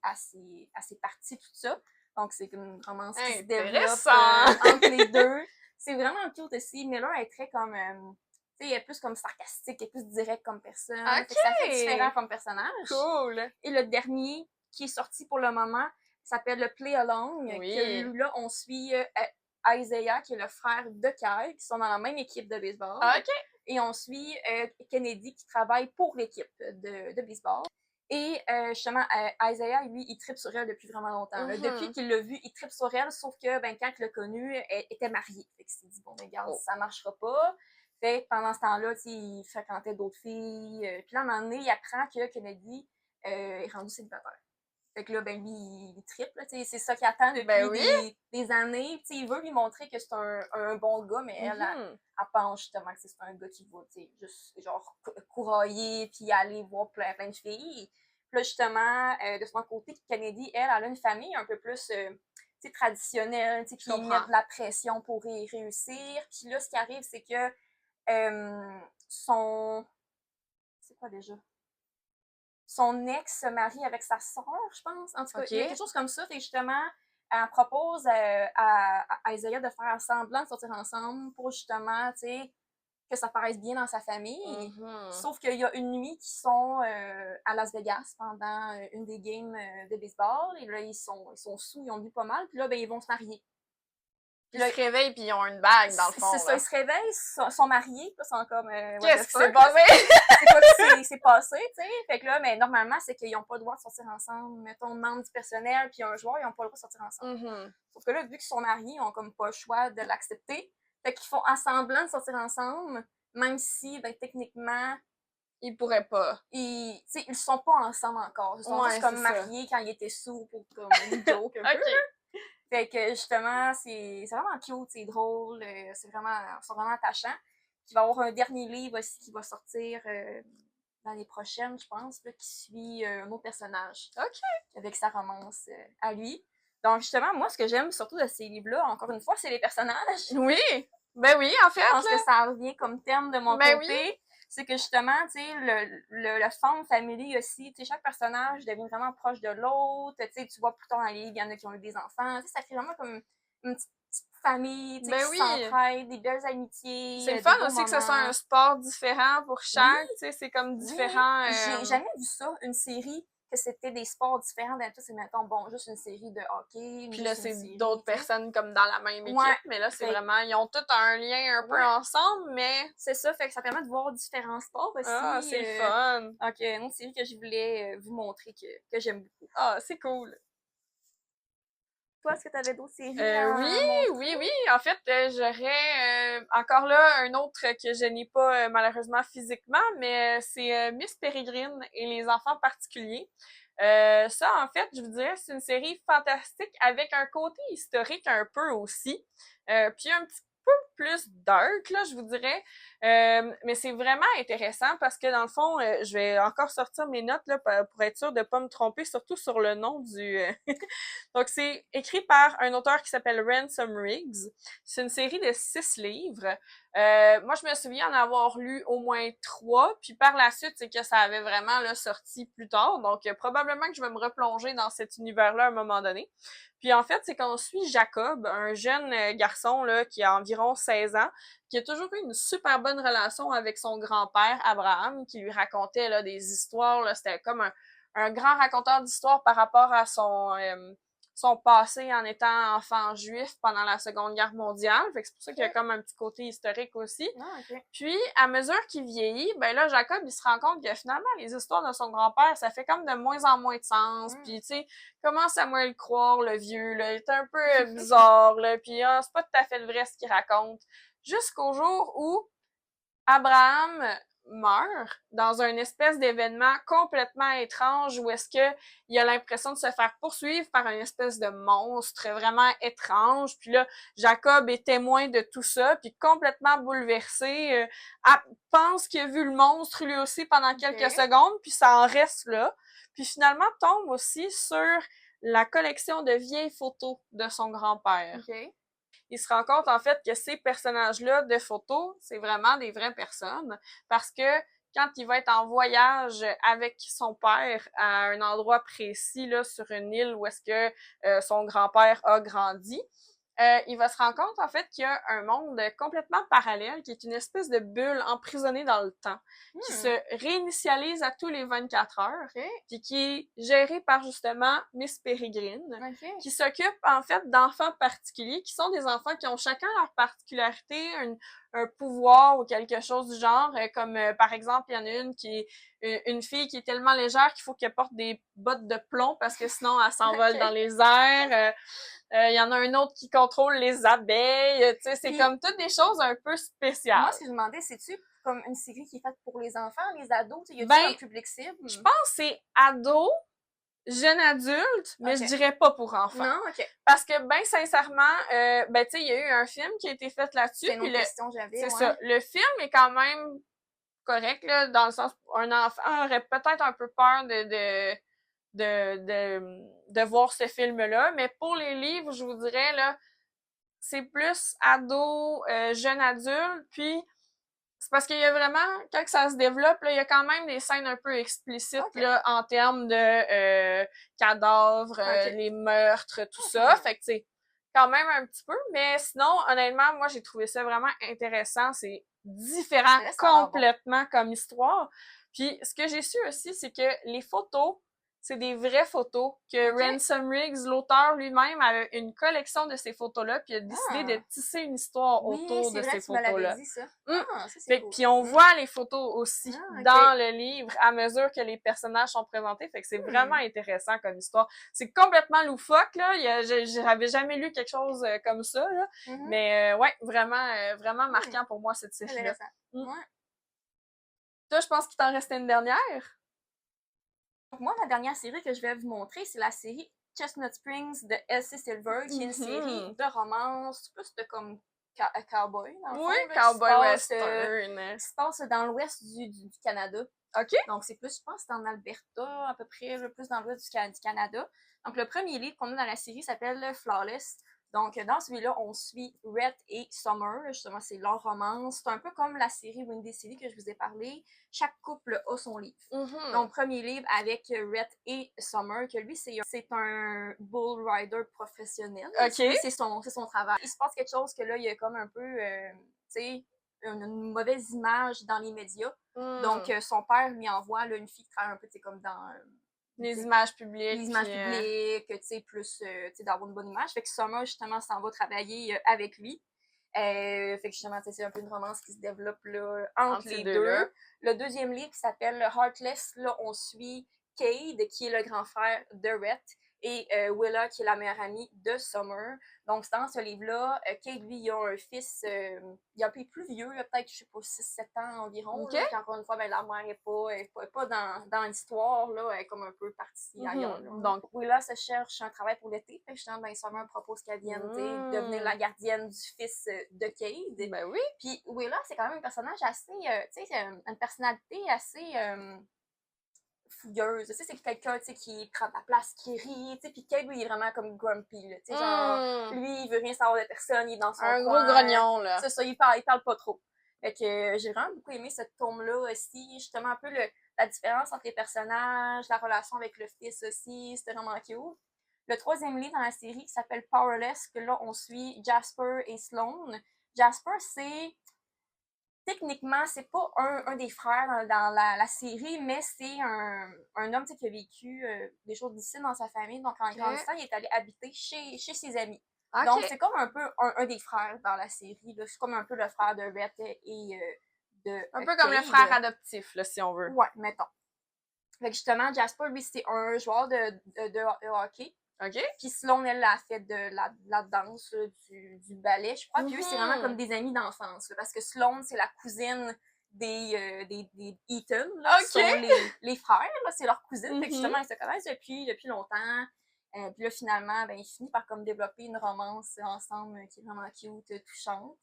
à ses parties, tout ça. Donc, c'est comme une romance qui se développe entre les deux. C'est vraiment cute aussi. Miller est très comme... tu sais, elle est plus comme sarcastique, elle est plus directe comme personne. Okay. Ça fait différent comme personnage. Cool! Et le dernier, qui est sorti pour le moment, s'appelle le Play Along. Que là, on suit Isaiah, qui est le frère de Kai, qui sont dans la même équipe de baseball. OK. Et on suit Kennedy, qui travaille pour l'équipe de baseball. Et justement, Isaiah, lui, il tripe sur elle depuis vraiment longtemps. Depuis qu'il l'a vu, il tripe sur elle, sauf que ben, quand il l'a connue, elle était mariée. Fait qu'il s'est dit, bon, regarde, ça marchera pas. Fait que pendant ce temps-là, il fréquentait d'autres filles. Puis là, à un moment donné, il apprend que Kennedy est rendu célibataire. Fait que là, ben lui, il triple, c'est ça qu'il attend depuis des années. T'sais, il veut lui montrer que c'est un bon gars, mais elle pense justement que c'est un gars qui va juste genre courailler puis aller voir plein de filles. là, justement, de son côté, Kennedy, elle a une famille un peu plus traditionnelle, qui met de la pression pour y réussir. Puis là, ce qui arrive, c'est que son... C'est quoi déjà? Son ex se marie avec sa sœur, je pense. En tout cas, il y a quelque chose comme ça. Et justement, elle propose à Isaiah de faire semblant de sortir ensemble pour justement, tu sais, que ça paraisse bien dans sa famille. Sauf qu'il y a une nuit qu'ils sont à Las Vegas pendant une des games de baseball. Et là, ils sont sous, ils ont bu pas mal. Puis là, ben, ils vont se marier. Puis là, ils se réveillent puis ils ont une bague, dans le fond. C'est ça, ils se réveillent, sont mariés, puis là, sont comme... Qu'est-ce qui s'est passé? C'est quoi qui s'est passé, tu sais? Fait que là, mais normalement, c'est qu'ils n'ont pas le droit de sortir ensemble. Mettons, membre du personnel puis un joueur, ils n'ont pas le droit de sortir ensemble. Sauf que là, vu qu'ils sont mariés, ils n'ont comme pas le choix de l'accepter. Fait qu'ils font semblant de sortir ensemble, même si, ben, techniquement... Ils pourraient pas. Ils sont pas ensemble encore. Ils sont juste comme mariés quand ils étaient sous pour comme une joke un peu. Fait que justement, c'est vraiment cute, c'est drôle, c'est vraiment attachant. Il va y avoir un dernier livre aussi qui va sortir l'année prochaine, je pense, là, qui suit un autre personnage. Avec sa romance à lui. Donc justement, moi, ce que j'aime surtout de ces livres-là, encore une fois, c'est les personnages. Oui! Ben oui, en fait. Je pense que ça revient comme terme de mon côté. Oui. C'est que justement, tu sais, le fond family aussi, tu sais, chaque personnage devient vraiment proche de l'autre, tu sais, tu vois plus tard dans les livres, il y en a qui ont eu des enfants, tu sais, ça fait vraiment comme une petite famille, tu sais, qui s'entraide, des belles amitiés. C'est le fun aussi que ce soit un sport différent pour chaque, tu sais, c'est comme différent. J'ai jamais vu ça, une série que c'était des sports différents d'habitude, c'est mettons, bon, juste une série de hockey. Puis là, c'est d'autres personnes comme dans la même équipe, mais là, c'est vraiment, ils ont tous un lien un peu ensemble, mais... C'est ça, fait que ça permet de voir différents sports aussi. Ah, c'est fun! Donc, une autre série que je voulais vous montrer que j'aime beaucoup. Ah, c'est cool! Toi, est-ce que tu avais d'autres séries oui. En fait, j'aurais encore là un autre que je n'ai pas malheureusement physiquement, mais c'est Miss Peregrine et les enfants particuliers. Ça, en fait, je vous dirais, c'est une série fantastique avec un côté historique un peu aussi. Puis un petit peu plus dark, là, je vous dirais. Mais c'est vraiment intéressant parce que, dans le fond, je vais encore sortir mes notes là, pour être sûre de ne pas me tromper, surtout sur le nom du... Donc, c'est écrit par un auteur qui s'appelle Ransom Riggs. C'est une série de 6 livres. Moi, je me souviens en avoir lu au moins 3, puis par la suite, c'est que ça avait vraiment là, sorti plus tard. Donc, probablement que je vais me replonger dans cet univers-là à un moment donné. Puis en fait, c'est qu'on suit Jacob, un jeune garçon là, qui a environ 16 ans, qui a toujours eu une super bonne relation avec son grand-père, Abraham, qui lui racontait là, des histoires. Là, c'était comme un grand raconteur d'histoires par rapport à son passé en étant enfant juif pendant la Seconde Guerre mondiale. Fait que c'est pour ça qu'il y a comme un petit côté historique aussi. Puis, à mesure qu'il vieillit, ben là, Jacob, il se rend compte que finalement, les histoires de son grand-père, ça fait comme de moins en moins de sens. Puis, tu sais, commence à moins le croire, le vieux, là. Il est un peu bizarre, là. Puis, c'est pas tout à fait le vrai ce qu'il raconte. Jusqu'au jour où Abraham meurt dans un espèce d'événement complètement étrange où est-ce que il a l'impression de se faire poursuivre par une espèce de monstre vraiment étrange. Puis là, Jacob est témoin de tout ça, puis complètement bouleversé, pense qu'il a vu le monstre lui aussi pendant quelques secondes, puis ça en reste là. Puis finalement, tombe aussi sur la collection de vieilles photos de son grand-père. Il se rend compte, en fait, que ces personnages-là de photos, c'est vraiment des vraies personnes parce que quand il va être en voyage avec son père à un endroit précis, là, sur une île où est-ce que son grand-père a grandi, il va se rendre compte, en fait, qu'il y a un monde complètement parallèle qui est une espèce de bulle emprisonnée dans le temps, qui se réinitialise à tous les 24 heures, puis qui est gérée par, justement, Miss Peregrine, qui s'occupe, en fait, d'enfants particuliers, qui sont des enfants qui ont chacun leur particularité, un pouvoir ou quelque chose du genre, comme par exemple, il y en a une qui est une fille qui est tellement légère qu'il faut qu'elle porte des bottes de plomb parce que sinon elle s'envole dans les airs. Il y en a un autre qui contrôle les abeilles, tu sais, c'est comme toutes des choses un peu spéciales. Moi, ce que je me demandais, c'est-tu comme une série qui est faite pour les enfants, les ados, y a-t-il un public cible? Je pense que c'est ados, jeune adulte, mais je dirais pas pour enfants. Non, Parce que, ben sincèrement, ben tu sais, il y a eu un film qui a été fait là-dessus. C'est une question que j'avais. C'est ça. Le film est quand même correct, là, dans le sens, un enfant aurait peut-être un peu peur de voir ce film-là, mais pour les livres, je vous dirais, là, c'est plus ado, jeune adulte, puis c'est parce qu'il y a vraiment, quand ça se développe, là, il y a quand même des scènes un peu explicites là, en termes de cadavres, les meurtres, tout ça. Fait que c'est quand même un petit peu, mais sinon, honnêtement, moi j'ai trouvé ça vraiment intéressant. C'est différent complètement comme histoire. Puis ce que j'ai su aussi, c'est que les photos, c'est des vraies photos, que Ransom Riggs, l'auteur lui-même, avait une collection de ces photos-là, puis il a décidé de tisser une histoire autour de ces photos-là. Dit, ça. Cool. Puis on voit les photos aussi dans le livre à mesure que les personnages sont présentés, fait que c'est vraiment intéressant comme histoire. C'est complètement loufoque, là, j'avais jamais lu quelque chose comme ça, là, mais ouais, vraiment marquant pour moi cette série-là. Toi, je pense qu'il t'en restait une dernière? Donc moi, la dernière série que je vais vous montrer, c'est la série Chestnut Springs de Elsie Silver, qui est une série de romance, plus de comme cowboy, dans le fond. Oui, cowboy western. Qui se passe dans l'ouest du Canada. OK. Donc, c'est plus, je pense, c'est en Alberta, à peu près, plus dans l'ouest du Canada. Donc, le premier livre qu'on a dans la série s'appelle Flawless. Donc, dans celui-là, on suit Rhett et Summer. Justement, c'est leur romance. C'est un peu comme la série Windy City que je vous ai parlé. Chaque couple a son livre. Donc, premier livre avec Rhett et Summer, que lui, c'est un bull rider professionnel. OK. C'est son travail. Il se passe quelque chose que là, il y a comme un peu, tu sais, une mauvaise image dans les médias. Donc, son père lui envoie là, une fille qui travaille un peu, tu sais, comme dans... les images publiques. Les images publiques, tu sais, plus, tu sais, d'avoir une bonne image. Fait que Summer, justement, s'en va travailler avec lui. Fait que justement, c'est un peu une romance qui se développe là, entre les deux. Là. Le deuxième livre qui s'appelle Heartless, là, on suit Cade, qui est le grand frère de Rhett, et Willa, qui est la meilleure amie de Summer. Donc, dans ce livre-là, Cade, lui, il a un fils, il est un peu plus vieux, peut-être, je sais pas, 6-7 ans environ. Là, puis encore une fois, ben, la mère n'est pas dans l'histoire, là, elle est comme un peu partie ailleurs. Là. Donc, Willa se cherche un travail pour l'été. Fait que justement, ben, Summer propose qu'elle vienne devenir la gardienne du fils de Cade. Ben oui. Puis Willa, c'est quand même un personnage assez, tu sais, une personnalité assez... fouilleuse, tu sais, c'est quelqu'un, tu sais, qui prend ta place, qui rit, tu sais, puis Cade, lui, il est vraiment comme grumpy, là, tu sais, genre, lui, il veut rien savoir de personne, il est dans son coin. Un gros grognon, là. C'est ça, il parle pas trop. Fait que j'ai vraiment beaucoup aimé ce tome-là aussi, justement, un peu la différence entre les personnages, la relation avec le fils aussi, c'était vraiment cute. Le troisième livre dans la série qui s'appelle Powerless, que là, on suit Jasper et Sloane. Jasper, c'est... Techniquement, c'est pas un des frères dans la série, mais c'est un homme qui a vécu des choses difficiles dans sa famille. Donc, en grandissant, il est allé habiter chez ses amis. Donc, c'est comme un peu un des frères dans la série. C'est comme un peu le frère de Rhett et de un peu comme le frère adoptif, là, si on veut. Ouais, mettons. Fait que justement, Jasper, lui, c'est un joueur de hockey. OK. Puis Sloane, elle a fait de la danse, du ballet, je crois. Puis eux, c'est vraiment comme des amis d'enfance. Là, parce que Sloane, c'est la cousine des Eaton, là, qui sont les frères. Là, c'est leur cousine. Fait que justement, ils se connaissent depuis longtemps. Puis là, finalement, ben, ils finissent par comme développer une romance ensemble qui est vraiment cute, touchante.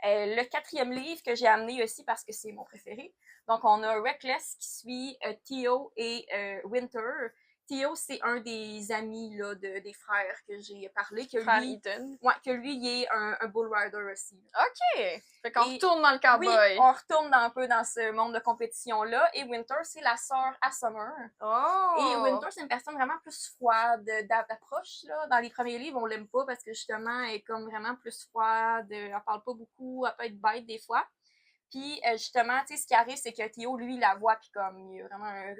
Le quatrième livre que j'ai amené aussi parce que c'est mon préféré. Donc, on a Reckless qui suit Theo et Winter. Theo, c'est un des amis là, des frères que j'ai parlé. Que frère lui, Ethan. Ouais, que lui, il est un bull rider aussi. OK! Fait qu'on retourne dans le cowboy. Oui, on retourne un peu dans ce monde de compétition-là. Et Winter, c'est la sœur à Summer. Oh! Et Winter, c'est une personne vraiment plus froide d'approche. Là. Dans les premiers livres, on l'aime pas parce que justement, elle est comme vraiment plus froide. Elle parle pas beaucoup, elle peut être bête des fois. Puis justement, tu sais, ce qui arrive, c'est que Theo, lui, la voit, puis comme, il y a vraiment un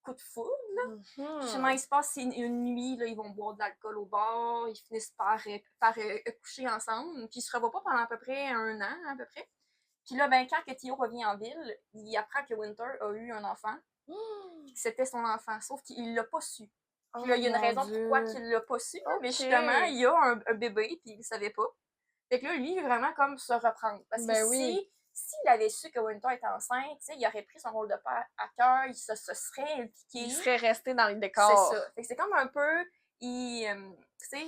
coup de foudre, là. Justement, il se passe une nuit, là, ils vont boire de l'alcool au bar, ils finissent par coucher ensemble, puis ils se revoient pas pendant à peu près 1 an, à peu près. Puis là, ben, quand que Theo revient en ville, il apprend que Winter a eu un enfant, puis que c'était son enfant, sauf qu'il l'a pas su. Puis là, il y a une raison pourquoi qu'il l'a pas su, mais justement, il y a un bébé, puis il le savait pas. Fait que là, lui, il veut vraiment comme se reprendre. Parce que s'il avait su que Winter était enceinte, il aurait pris son rôle de père à cœur, il se serait impliqué. Il serait resté dans le décor. C'est ça. Fait que c'est comme un peu, tu sais,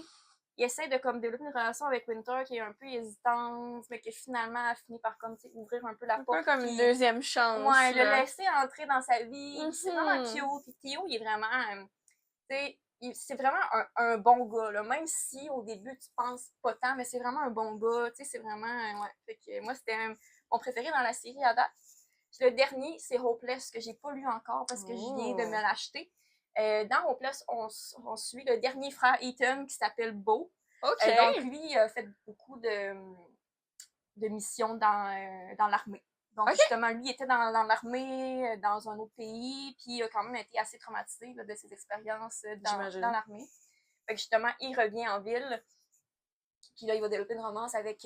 il essaie de comme développer une relation avec Winter qui est un peu hésitante, mais que finalement elle finit par comme ouvrir un peu la porte. Un peu comme une deuxième chance. Ouais, le laisser entrer dans sa vie. C'est vraiment cute. Puis Theo, il est vraiment, tu sais, c'est vraiment un bon gars, là. Même si au début tu penses pas tant, mais c'est vraiment un bon gars. Tu sais, c'est vraiment, ouais. Fait que moi, c'était mon préféré dans la série à date. Puis le dernier, c'est Hopeless, que j'ai pas lu encore parce que je viens de me l'acheter. Dans Hopeless, on suit le dernier frère Ethan qui s'appelle Beau. OK. Donc lui, il a fait beaucoup de missions dans l'armée. Donc justement, lui était dans l'armée, dans un autre pays, puis il a quand même été assez traumatisé là, de ses expériences dans l'armée. Fait que justement, il revient en ville, puis là, il va développer une romance avec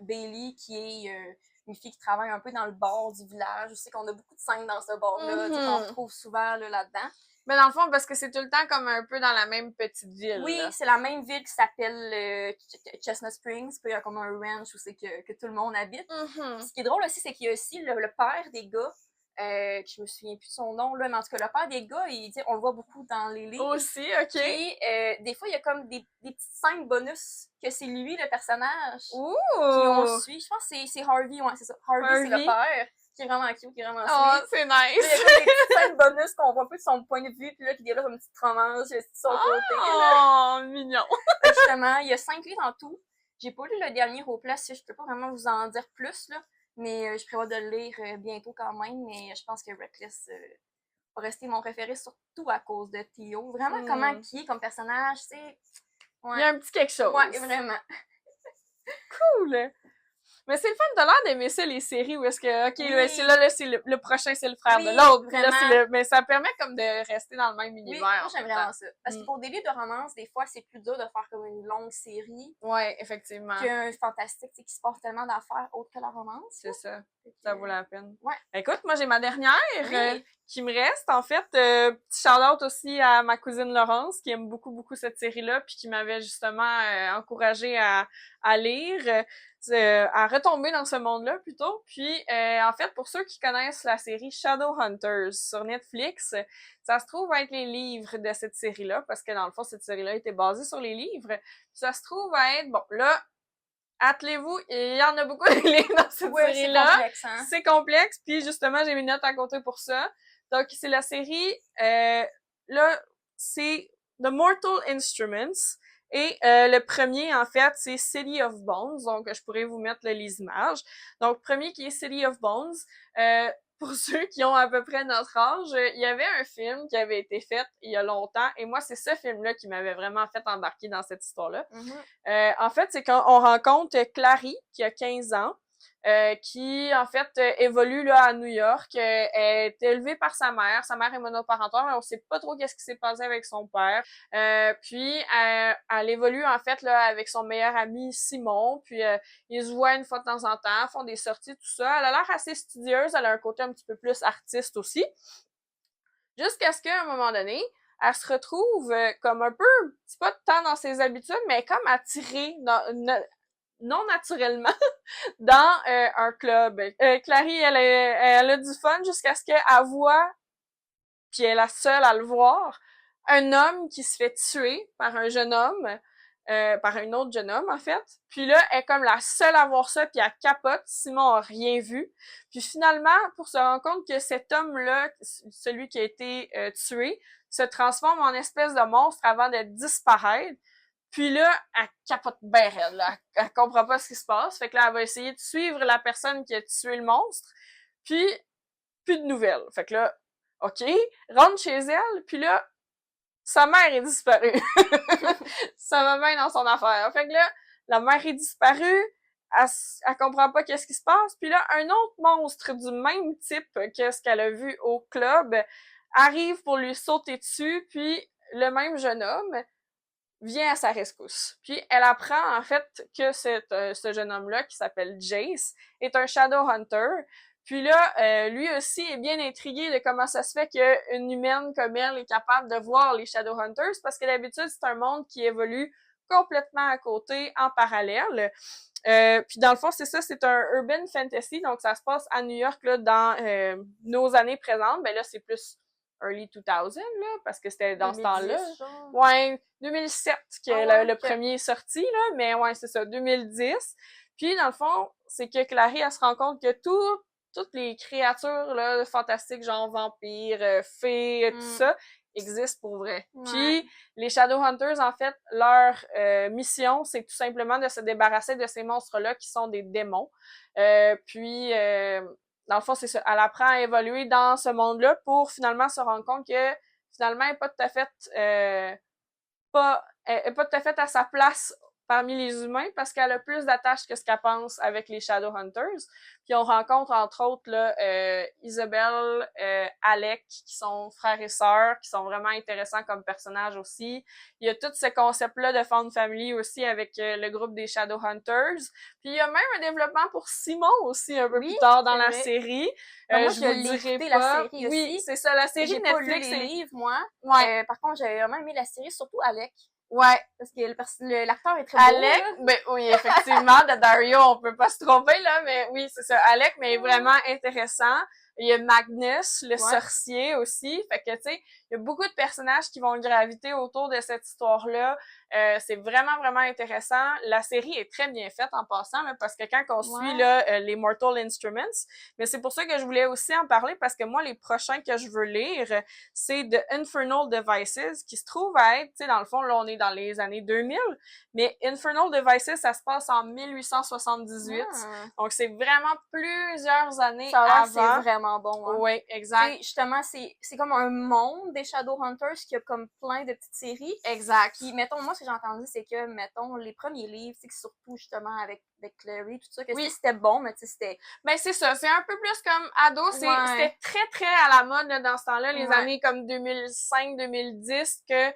Bailey, qui est une fille qui travaille un peu dans le bord du village. Je sais qu'on a beaucoup de scènes dans ce bord-là, qu'on retrouve souvent là-dedans. Mais dans le fond, parce que c'est tout le temps comme un peu dans la même petite ville. Oui, c'est la même ville qui s'appelle Chestnut Springs. Puis il y a comme un ranch où c'est que tout le monde habite. Ce qui est drôle aussi, c'est qu'il y a aussi le père des gars, que je me souviens plus de son nom, là, mais en tout cas, le père des gars, on le voit beaucoup dans les livres. Aussi, OK. Puis, des fois, il y a comme des petites scènes bonus que c'est lui, le personnage, Ouh! qui on suit. Je pense que c'est Harvey, ouais, c'est ça. Harvey, c'est le père, qui est vraiment cute, qui est vraiment sweet. Oh, c'est nice! Il y a comme des petites scènes bonus qu'on voit un peu de son point de vue, puis là, qui est là comme une petite romance, de son côté. Oh, mignon! Justement, il y a 5 livres en tout. J'ai pas lu le dernier Hopeless, je peux pas vraiment vous en dire plus, là. Mais je prévois de le lire bientôt quand même, mais je pense que Reckless va rester mon préféré, surtout à cause de Theo. Vraiment, comment qui est comme personnage, tu sais. Ouais. Il y a un petit quelque chose. Ouais, vraiment. Cool! Mais c'est le fun, t'as l'air d'aimer ça, les séries, où est-ce que, OK, là, c'est le prochain, c'est le frère de l'autre. Là, mais ça permet comme de rester dans le même univers. Oui, moi, j'aime vraiment ça. Parce que pour des livres de romance, des fois, c'est plus dur de faire comme une longue série. Ouais, effectivement. Qu'un fantastique, qui se passe tellement d'affaires autres que la romance. C'est ça. Ça vaut la peine. Ouais. Écoute, moi, j'ai ma dernière qui me reste. En fait, petit shout-out aussi à ma cousine Laurence, qui aime beaucoup, beaucoup cette série-là, puis qui m'avait justement encouragée à lire, à retomber dans ce monde-là, plutôt. Puis, en fait, pour ceux qui connaissent la série Shadowhunters sur Netflix, ça se trouve être les livres de cette série-là, parce que dans le fond, cette série-là était basée sur les livres. Puis ça se trouve être, bon, là, attelez-vous, il y en a beaucoup de livres dans cette série-là. C'est complexe, hein? C'est complexe, puis justement, j'ai mes notes à côté pour ça. Donc, c'est la série, là, c'est The Mortal Instruments. Et le premier, en fait, c'est City of Bones. Donc, je pourrais vous mettre les images. Donc, premier qui est City of Bones. Pour ceux qui ont à peu près notre âge, il y avait un film qui avait été fait il y a longtemps, et moi, c'est ce film-là qui m'avait vraiment fait embarquer dans cette histoire-là. En fait, c'est quand on rencontre Clary, qui a 15 ans, qui, en fait, évolue là à New York. Elle est élevée par sa mère. Sa mère est monoparentale, mais on sait pas trop qu'est-ce qui s'est passé avec son père. Puis, elle évolue, en fait, là avec son meilleur ami Simon. Puis, ils se voient une fois de temps en temps, font des sorties, tout ça. Elle a l'air assez studieuse. Elle a un côté un petit peu plus artiste aussi. Jusqu'à ce qu'à un moment donné, elle se retrouve comme un peu, c'est pas tant dans ses habitudes, mais comme attirée non naturellement dans un club. Clary, elle a du fun jusqu'à ce qu'elle voit, puis elle est la seule à le voir, un homme qui se fait tuer par un jeune homme, par un autre jeune homme, en fait. Puis là, elle est comme la seule à voir ça, puis elle capote. Simon a rien vu. Puis finalement, pour se rendre compte que cet homme-là, celui qui a été tué, se transforme en espèce de monstre avant de disparaître. Puis là, elle capote bien raide, là. Elle comprend pas ce qui se passe. Fait que là, elle va essayer de suivre la personne qui a tué le monstre. Puis, plus de nouvelles. Fait que là, OK, rentre chez elle, puis là, sa mère est disparue. Ça va bien dans son affaire. Fait que là, la mère est disparue, elle comprend pas qu'est-ce qui se passe, puis là, un autre monstre du même type que ce qu'elle a vu au club arrive pour lui sauter dessus, puis le même jeune homme vient à sa rescousse. Puis elle apprend en fait que ce jeune homme-là, qui s'appelle Jace, est un Shadowhunter. Puis là, lui aussi est bien intrigué de comment ça se fait qu'une humaine comme elle est capable de voir les Shadowhunters, parce que d'habitude, c'est un monde qui évolue complètement à côté, en parallèle. Puis dans le fond, c'est ça, c'est un urban fantasy, donc ça se passe à New York là, dans nos années présentes. Ben là, c'est plus early 2000, là, parce que c'était dans 2010, ce temps-là. Genre. Ouais, 2007 que le premier est sorti, là, mais ouais, c'est ça, 2010. Puis, dans le fond, c'est que Clary, elle se rend compte que toutes les créatures, là, fantastiques, genre vampires, fées, tout ça, existent pour vrai. Puis, les Shadowhunters, en fait, leur mission, c'est tout simplement de se débarrasser de ces monstres-là qui sont des démons. Puis, dans le fond, c'est ça. Elle apprend à évoluer dans ce monde-là pour finalement se rendre compte que finalement, elle n'est pas tout à fait elle est pas tout à fait à sa place parmi les humains parce qu'elle a plus d'attaches que ce qu'elle pense avec les Shadowhunters. Puis on rencontre entre autres là, Isabelle, Alec, qui sont frères et sœurs, qui sont vraiment intéressants comme personnages aussi. Il y a tout ce concept-là de Found Family aussi avec le groupe des Shadowhunters. Puis il y a même un développement pour Simon aussi un peu plus tard dans la série. Moi, je l'ai écouté la série aussi. Oui, c'est ça, la série j'ai Netflix. J'ai pas lu les livres, moi. Ouais. Par contre, j'avais vraiment aimé la série, surtout Alec. Ouais. Parce que l'acteur est très beau. Alec, ben oui, effectivement, de Dario, on peut pas se tromper, là, mais oui, c'est ça. Alec, mais vraiment intéressant. Il y a Magnus, le sorcier aussi. Fait que, tu sais, il y a beaucoup de personnages qui vont graviter autour de cette histoire-là. C'est vraiment, vraiment intéressant. La série est très bien faite en passant, là, parce que quand on suit là, les Mortal Instruments, mais c'est pour ça que je voulais aussi en parler, parce que moi, les prochains que je veux lire, c'est The Infernal Devices, qui se trouve à être, tu sais, dans le fond, là, on est dans les années 2000, mais Infernal Devices, ça se passe en 1878. Donc, c'est vraiment plusieurs années avant. C'est vraiment bon. Hein. Oui, exact. T'sais, justement, c'est comme un monde des Shadowhunters qui a comme plein de petites séries. Exact. Puis, mettons, moi, ce que j'ai entendu, c'est que, mettons, les premiers livres, c'est que surtout, justement, avec Clary, tout ça, que c'était bon, mais tu sais, c'était... Ben, c'est ça. C'est un peu plus comme ado. C'était très, très à la mode, là, dans ce temps-là, les années comme 2005-2010, que,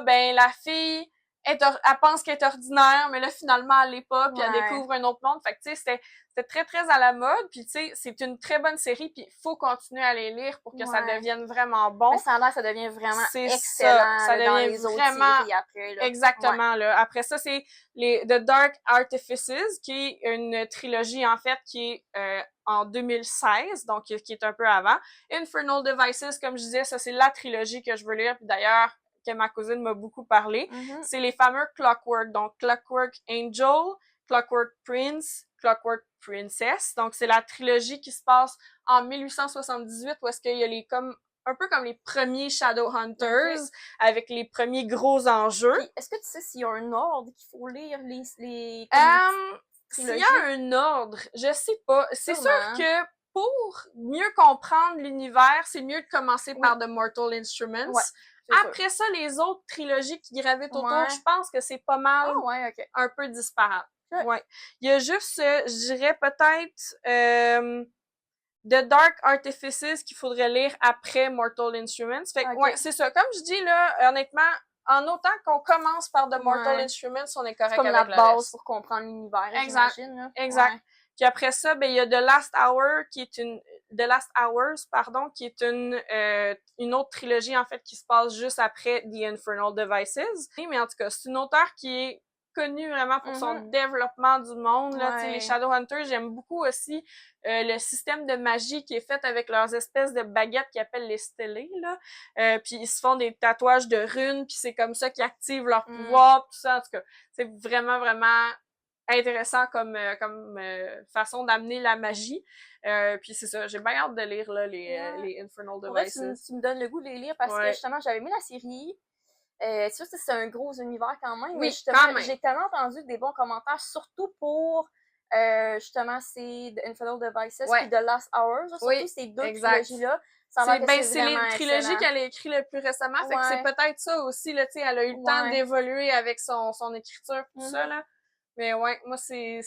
ben, la fille... Elle pense qu'elle est ordinaire, mais là, finalement, elle l'est pas, puis elle découvre un autre monde. Fait que, tu sais, c'était très, très à la mode, puis tu sais, c'est une très bonne série, puis il faut continuer à les lire pour que ça devienne vraiment bon. Mais ça a l'air, ça devient vraiment excellent ça devient dans les autres séries après. Là. Exactement, là. Après ça, c'est The Dark Artifices, qui est une trilogie, en fait, qui est en 2016, donc qui est un peu avant. Infernal Devices, comme je disais, ça, c'est la trilogie que je veux lire, puis d'ailleurs, que ma cousine m'a beaucoup parlé. C'est les fameux Clockwork. Donc, Clockwork Angel, Clockwork Prince, Clockwork Princess. Donc, c'est la trilogie qui se passe en 1878 où est-ce qu'il y a un peu comme les premiers Shadowhunters avec les premiers gros enjeux. Puis, est-ce que tu sais s'il y a un ordre qu'il faut lire les s'il y a un ordre, je sais pas. C'est sûr que pour mieux comprendre l'univers, c'est mieux de commencer par The Mortal Instruments. Après ça, les autres trilogies qui gravitent autour, je pense que c'est pas mal un peu disparate. Ouais. Il y a juste, je dirais peut-être The Dark Artifices qu'il faudrait lire après Mortal Instruments. Fait que, c'est ça. Comme je dis, là, honnêtement, en autant qu'on commence par The Mortal Instruments, on est correct avec le reste. C'est comme la base pour comprendre l'univers, j'imagine. Là. Exact. Puis après ça, ben il y a The Last Hours, qui est une autre trilogie en fait qui se passe juste après The Infernal Devices. Mais en tout cas, c'est une auteure qui est connue vraiment pour son développement du monde. Là, les Shadowhunters, j'aime beaucoup aussi le système de magie qui est fait avec leurs espèces de baguettes qu'ils appellent les stélés. Là. Puis ils se font des tatouages de runes, puis c'est comme ça qu'ils activent leur pouvoir, tout ça. En tout cas, c'est vraiment, vraiment intéressant comme façon d'amener la magie. Puis c'est ça, j'ai bien hâte de lire là, les Infernal Devices. Ouais, tu me donnes le goût de les lire parce que justement, j'avais aimé la série. C'est sûr que c'est un gros univers quand même. Oui, mais justement, j'ai tellement entendu des bons commentaires, surtout pour justement c'est The Infernal Devices et The Last Hours. Surtout ces deux trilogies-là. C'est les trilogies qu'elle a écrites le plus récemment. Fait que c'est peut-être ça aussi, là, tu sais, elle a eu le temps d'évoluer avec son écriture, tout ça, là. Mais ouais, moi, si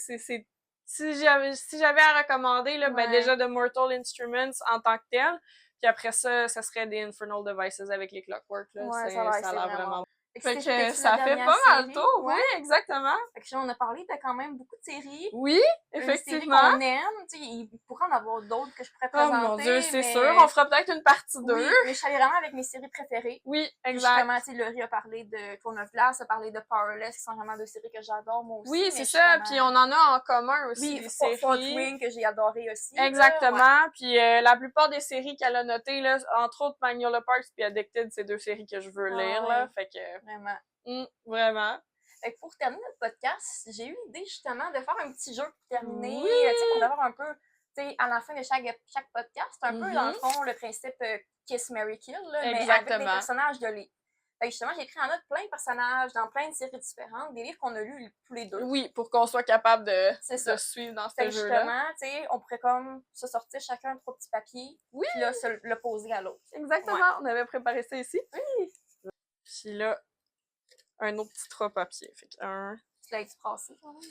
j'avais à recommander, là, ben déjà The Mortal Instruments en tant que tel, puis après ça, ça serait des Infernal Devices avec les Clockwork, là. Ça a l'air vraiment Fait que ça fait pas mal le tour, oui, exactement. Fait que on a parlé de quand même beaucoup de séries. Oui, effectivement. Une série qu'on aime, tu sais, il pourrait en avoir d'autres que je pourrais présenter. Oh mon Dieu, c'est sûr, on fera peut-être une partie 2. Oui, mais je suis allée vraiment avec mes séries préférées. Oui, exact. Justement, tu sais, Laurie a parlé de Throne of Glass, a parlé de Powerless, qui sont vraiment deux séries que j'adore, moi aussi. Oui, c'est ça, puis on en a en commun aussi, oui, des séries. Fort Wing, que j'ai adoré aussi. Exactement, puis la plupart des séries qu'elle a notées, là, entre autres Magnolia Parks puis Addicted, c'est deux séries que je veux lire, là, fait que... Vraiment. Vraiment. Fait que pour terminer notre podcast, j'ai eu l'idée justement de faire un petit jeu pour terminer, tu sais, pour avoir un peu, tu sais, à la fin de chaque podcast, un peu dans le fond le principe Kiss, Marry, Kill, là, mais avec des personnages de livres. Fait que justement, j'ai écrit en note plein de personnages dans plein de séries différentes, des livres qu'on a lus tous les deux. Oui, pour qu'on soit capable de suivre dans ce jeu-là. Justement, tu sais, on pourrait comme se sortir chacun 3 petits papiers, puis là, se le poser à l'autre. Exactement, on avait préparé ça ici. Oui. Puis là, un autre petit 3 papiers. Fait qu'un... Tu l'as expressé quand même.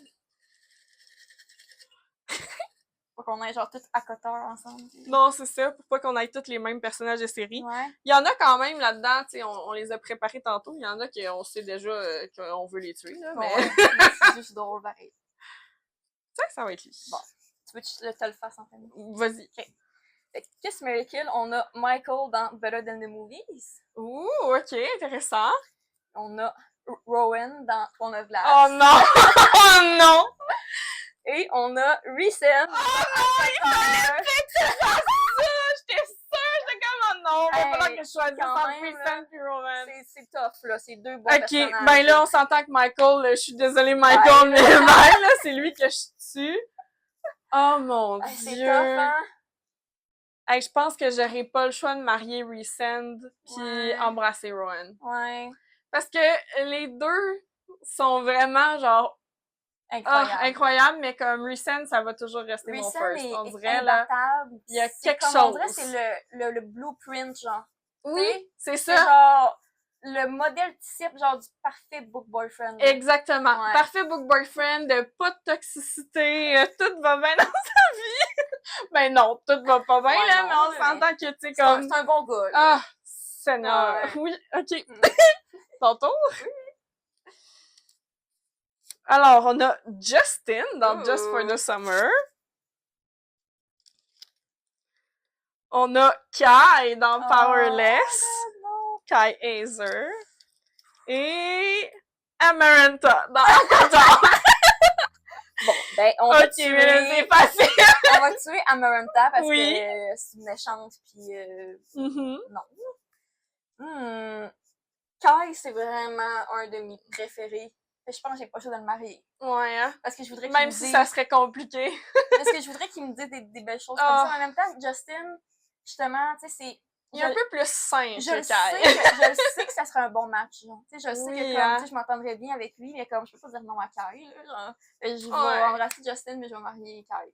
Pour qu'on ait genre tout à côté ensemble. Non, c'est ça, pour pas qu'on ait tous les mêmes personnages de série. Ouais. Il y en a quand même là-dedans, tu sais, on les a préparés tantôt. Il y en a qu'on sait déjà qu'on veut les tuer, là, mais... c'est juste drôle, pareil. Ça va être lui. Bon, tu veux que je te le fasse en famille? Vas-y. Okay. Fait que Kiss, Marry, Kill, on a Michael dans Better Than the Movies. Ouh, ok, intéressant. On a Rowan dans Throne of Glass. Oh non! Oh non! Et on a Rhysand. Oh non! Il fallait que tu fasses ça! J'étais sûre! J'étais comme, oh non! Il va falloir que je choisisse entre Rhysand et Rowan. C'est tough, là. C'est deux bons personnages. Ok, ben là, on s'entend que Michael, je suis désolée, Michael, mais là, c'est lui que je tue. Oh mon Dieu! C'est tough, hein? Hey, je pense que j'aurais pas le choix de marier Rhysand puis embrasser Rowan. Ouais. Parce que les deux sont vraiment genre incroyables, mais comme Rhysand, ça va toujours rester mon first. On dirait là, il y a quelque chose. On dirait c'est le blueprint genre. Oui, c'est ça. C'est genre le modèle type genre du parfait book boyfriend. Là. Exactement. Ouais. Parfait book boyfriend, pas de toxicité, tout va bien dans sa vie. Ben non, tout va pas bien là, mais on s'entend que tu sais comme c'est un bon gars. Là. Ah, Seigneur. Oui, OK. Ton tour? Oui. Alors, on a Justin dans Just for the Summer. On a Kai dans Powerless. Kai Hazer. Et Amarantha dans Alcatraz. Bon, ben, on va tuer... mais c'est facile. On va tuer Amarantha parce que c'est une méchante, puis non. Kai, c'est vraiment un de mes préférés. Je pense que j'ai pas le choix de le marier. Ouais, hein? Parce que je voudrais même si ça serait compliqué. Parce que je voudrais qu'il me dise des belles choses comme ça. En même temps, Justin, justement, tu sais, c'est... Il est un peu plus sain que Kai. Je sais que ça serait un bon match. Genre. Tu sais, je sais que comme, je m'entendrais bien avec lui, mais comme je peux pas dire non à Kai. Là, je vais embrasser Justin, mais je vais marier Kai.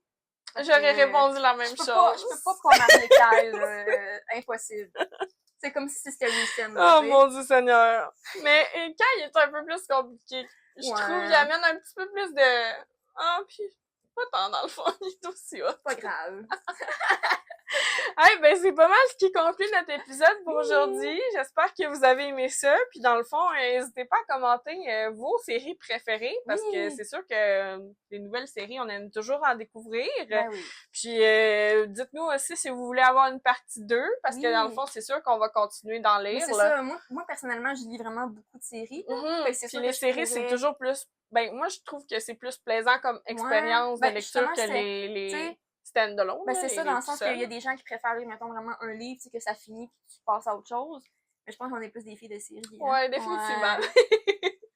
J'aurais répondu la même chose. Je peux pas marier Kai. Impossible. C'est comme si c'était Rhysand. Oh mon Dieu Seigneur. Mais Kai est un peu plus compliqué. Je trouve qu'il amène un petit peu plus de... Ah, puis pas tant dans le fond, il est aussi hot. Pas grave. Hey, ben c'est pas mal ce qui conclut notre épisode pour aujourd'hui. J'espère que vous avez aimé ça. Puis dans le fond, n'hésitez pas à commenter vos séries préférées parce que c'est sûr que les nouvelles séries, on aime toujours en découvrir. Ben oui. Puis dites-nous aussi si vous voulez avoir une partie 2 parce que dans le fond, c'est sûr qu'on va continuer d'en lire. C'est ça. Moi, personnellement, je lis vraiment beaucoup de séries. Puis les séries, c'est toujours plus... Ben moi, je trouve que c'est plus plaisant comme expérience de lecture que les stand-alone. Ben c'est ça, dans le sens qu'il y a des gens qui préfèrent lire, mettons, vraiment un livre, tu sais, que ça finit puis tu passes à autre chose. Mais je pense qu'on est plus des filles de série. Ouais, définitivement.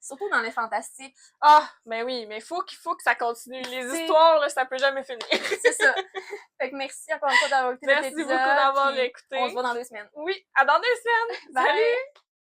Surtout dans les fantastiques. Ah, ben oui, mais faut que ça continue. Les histoires, là, ça peut jamais finir. C'est ça. Fait que merci encore une fois d'avoir écouté notre épisode. Merci beaucoup d'avoir écouté. On se voit dans 2 semaines. Oui, à dans 2 semaines. Bye. Salut!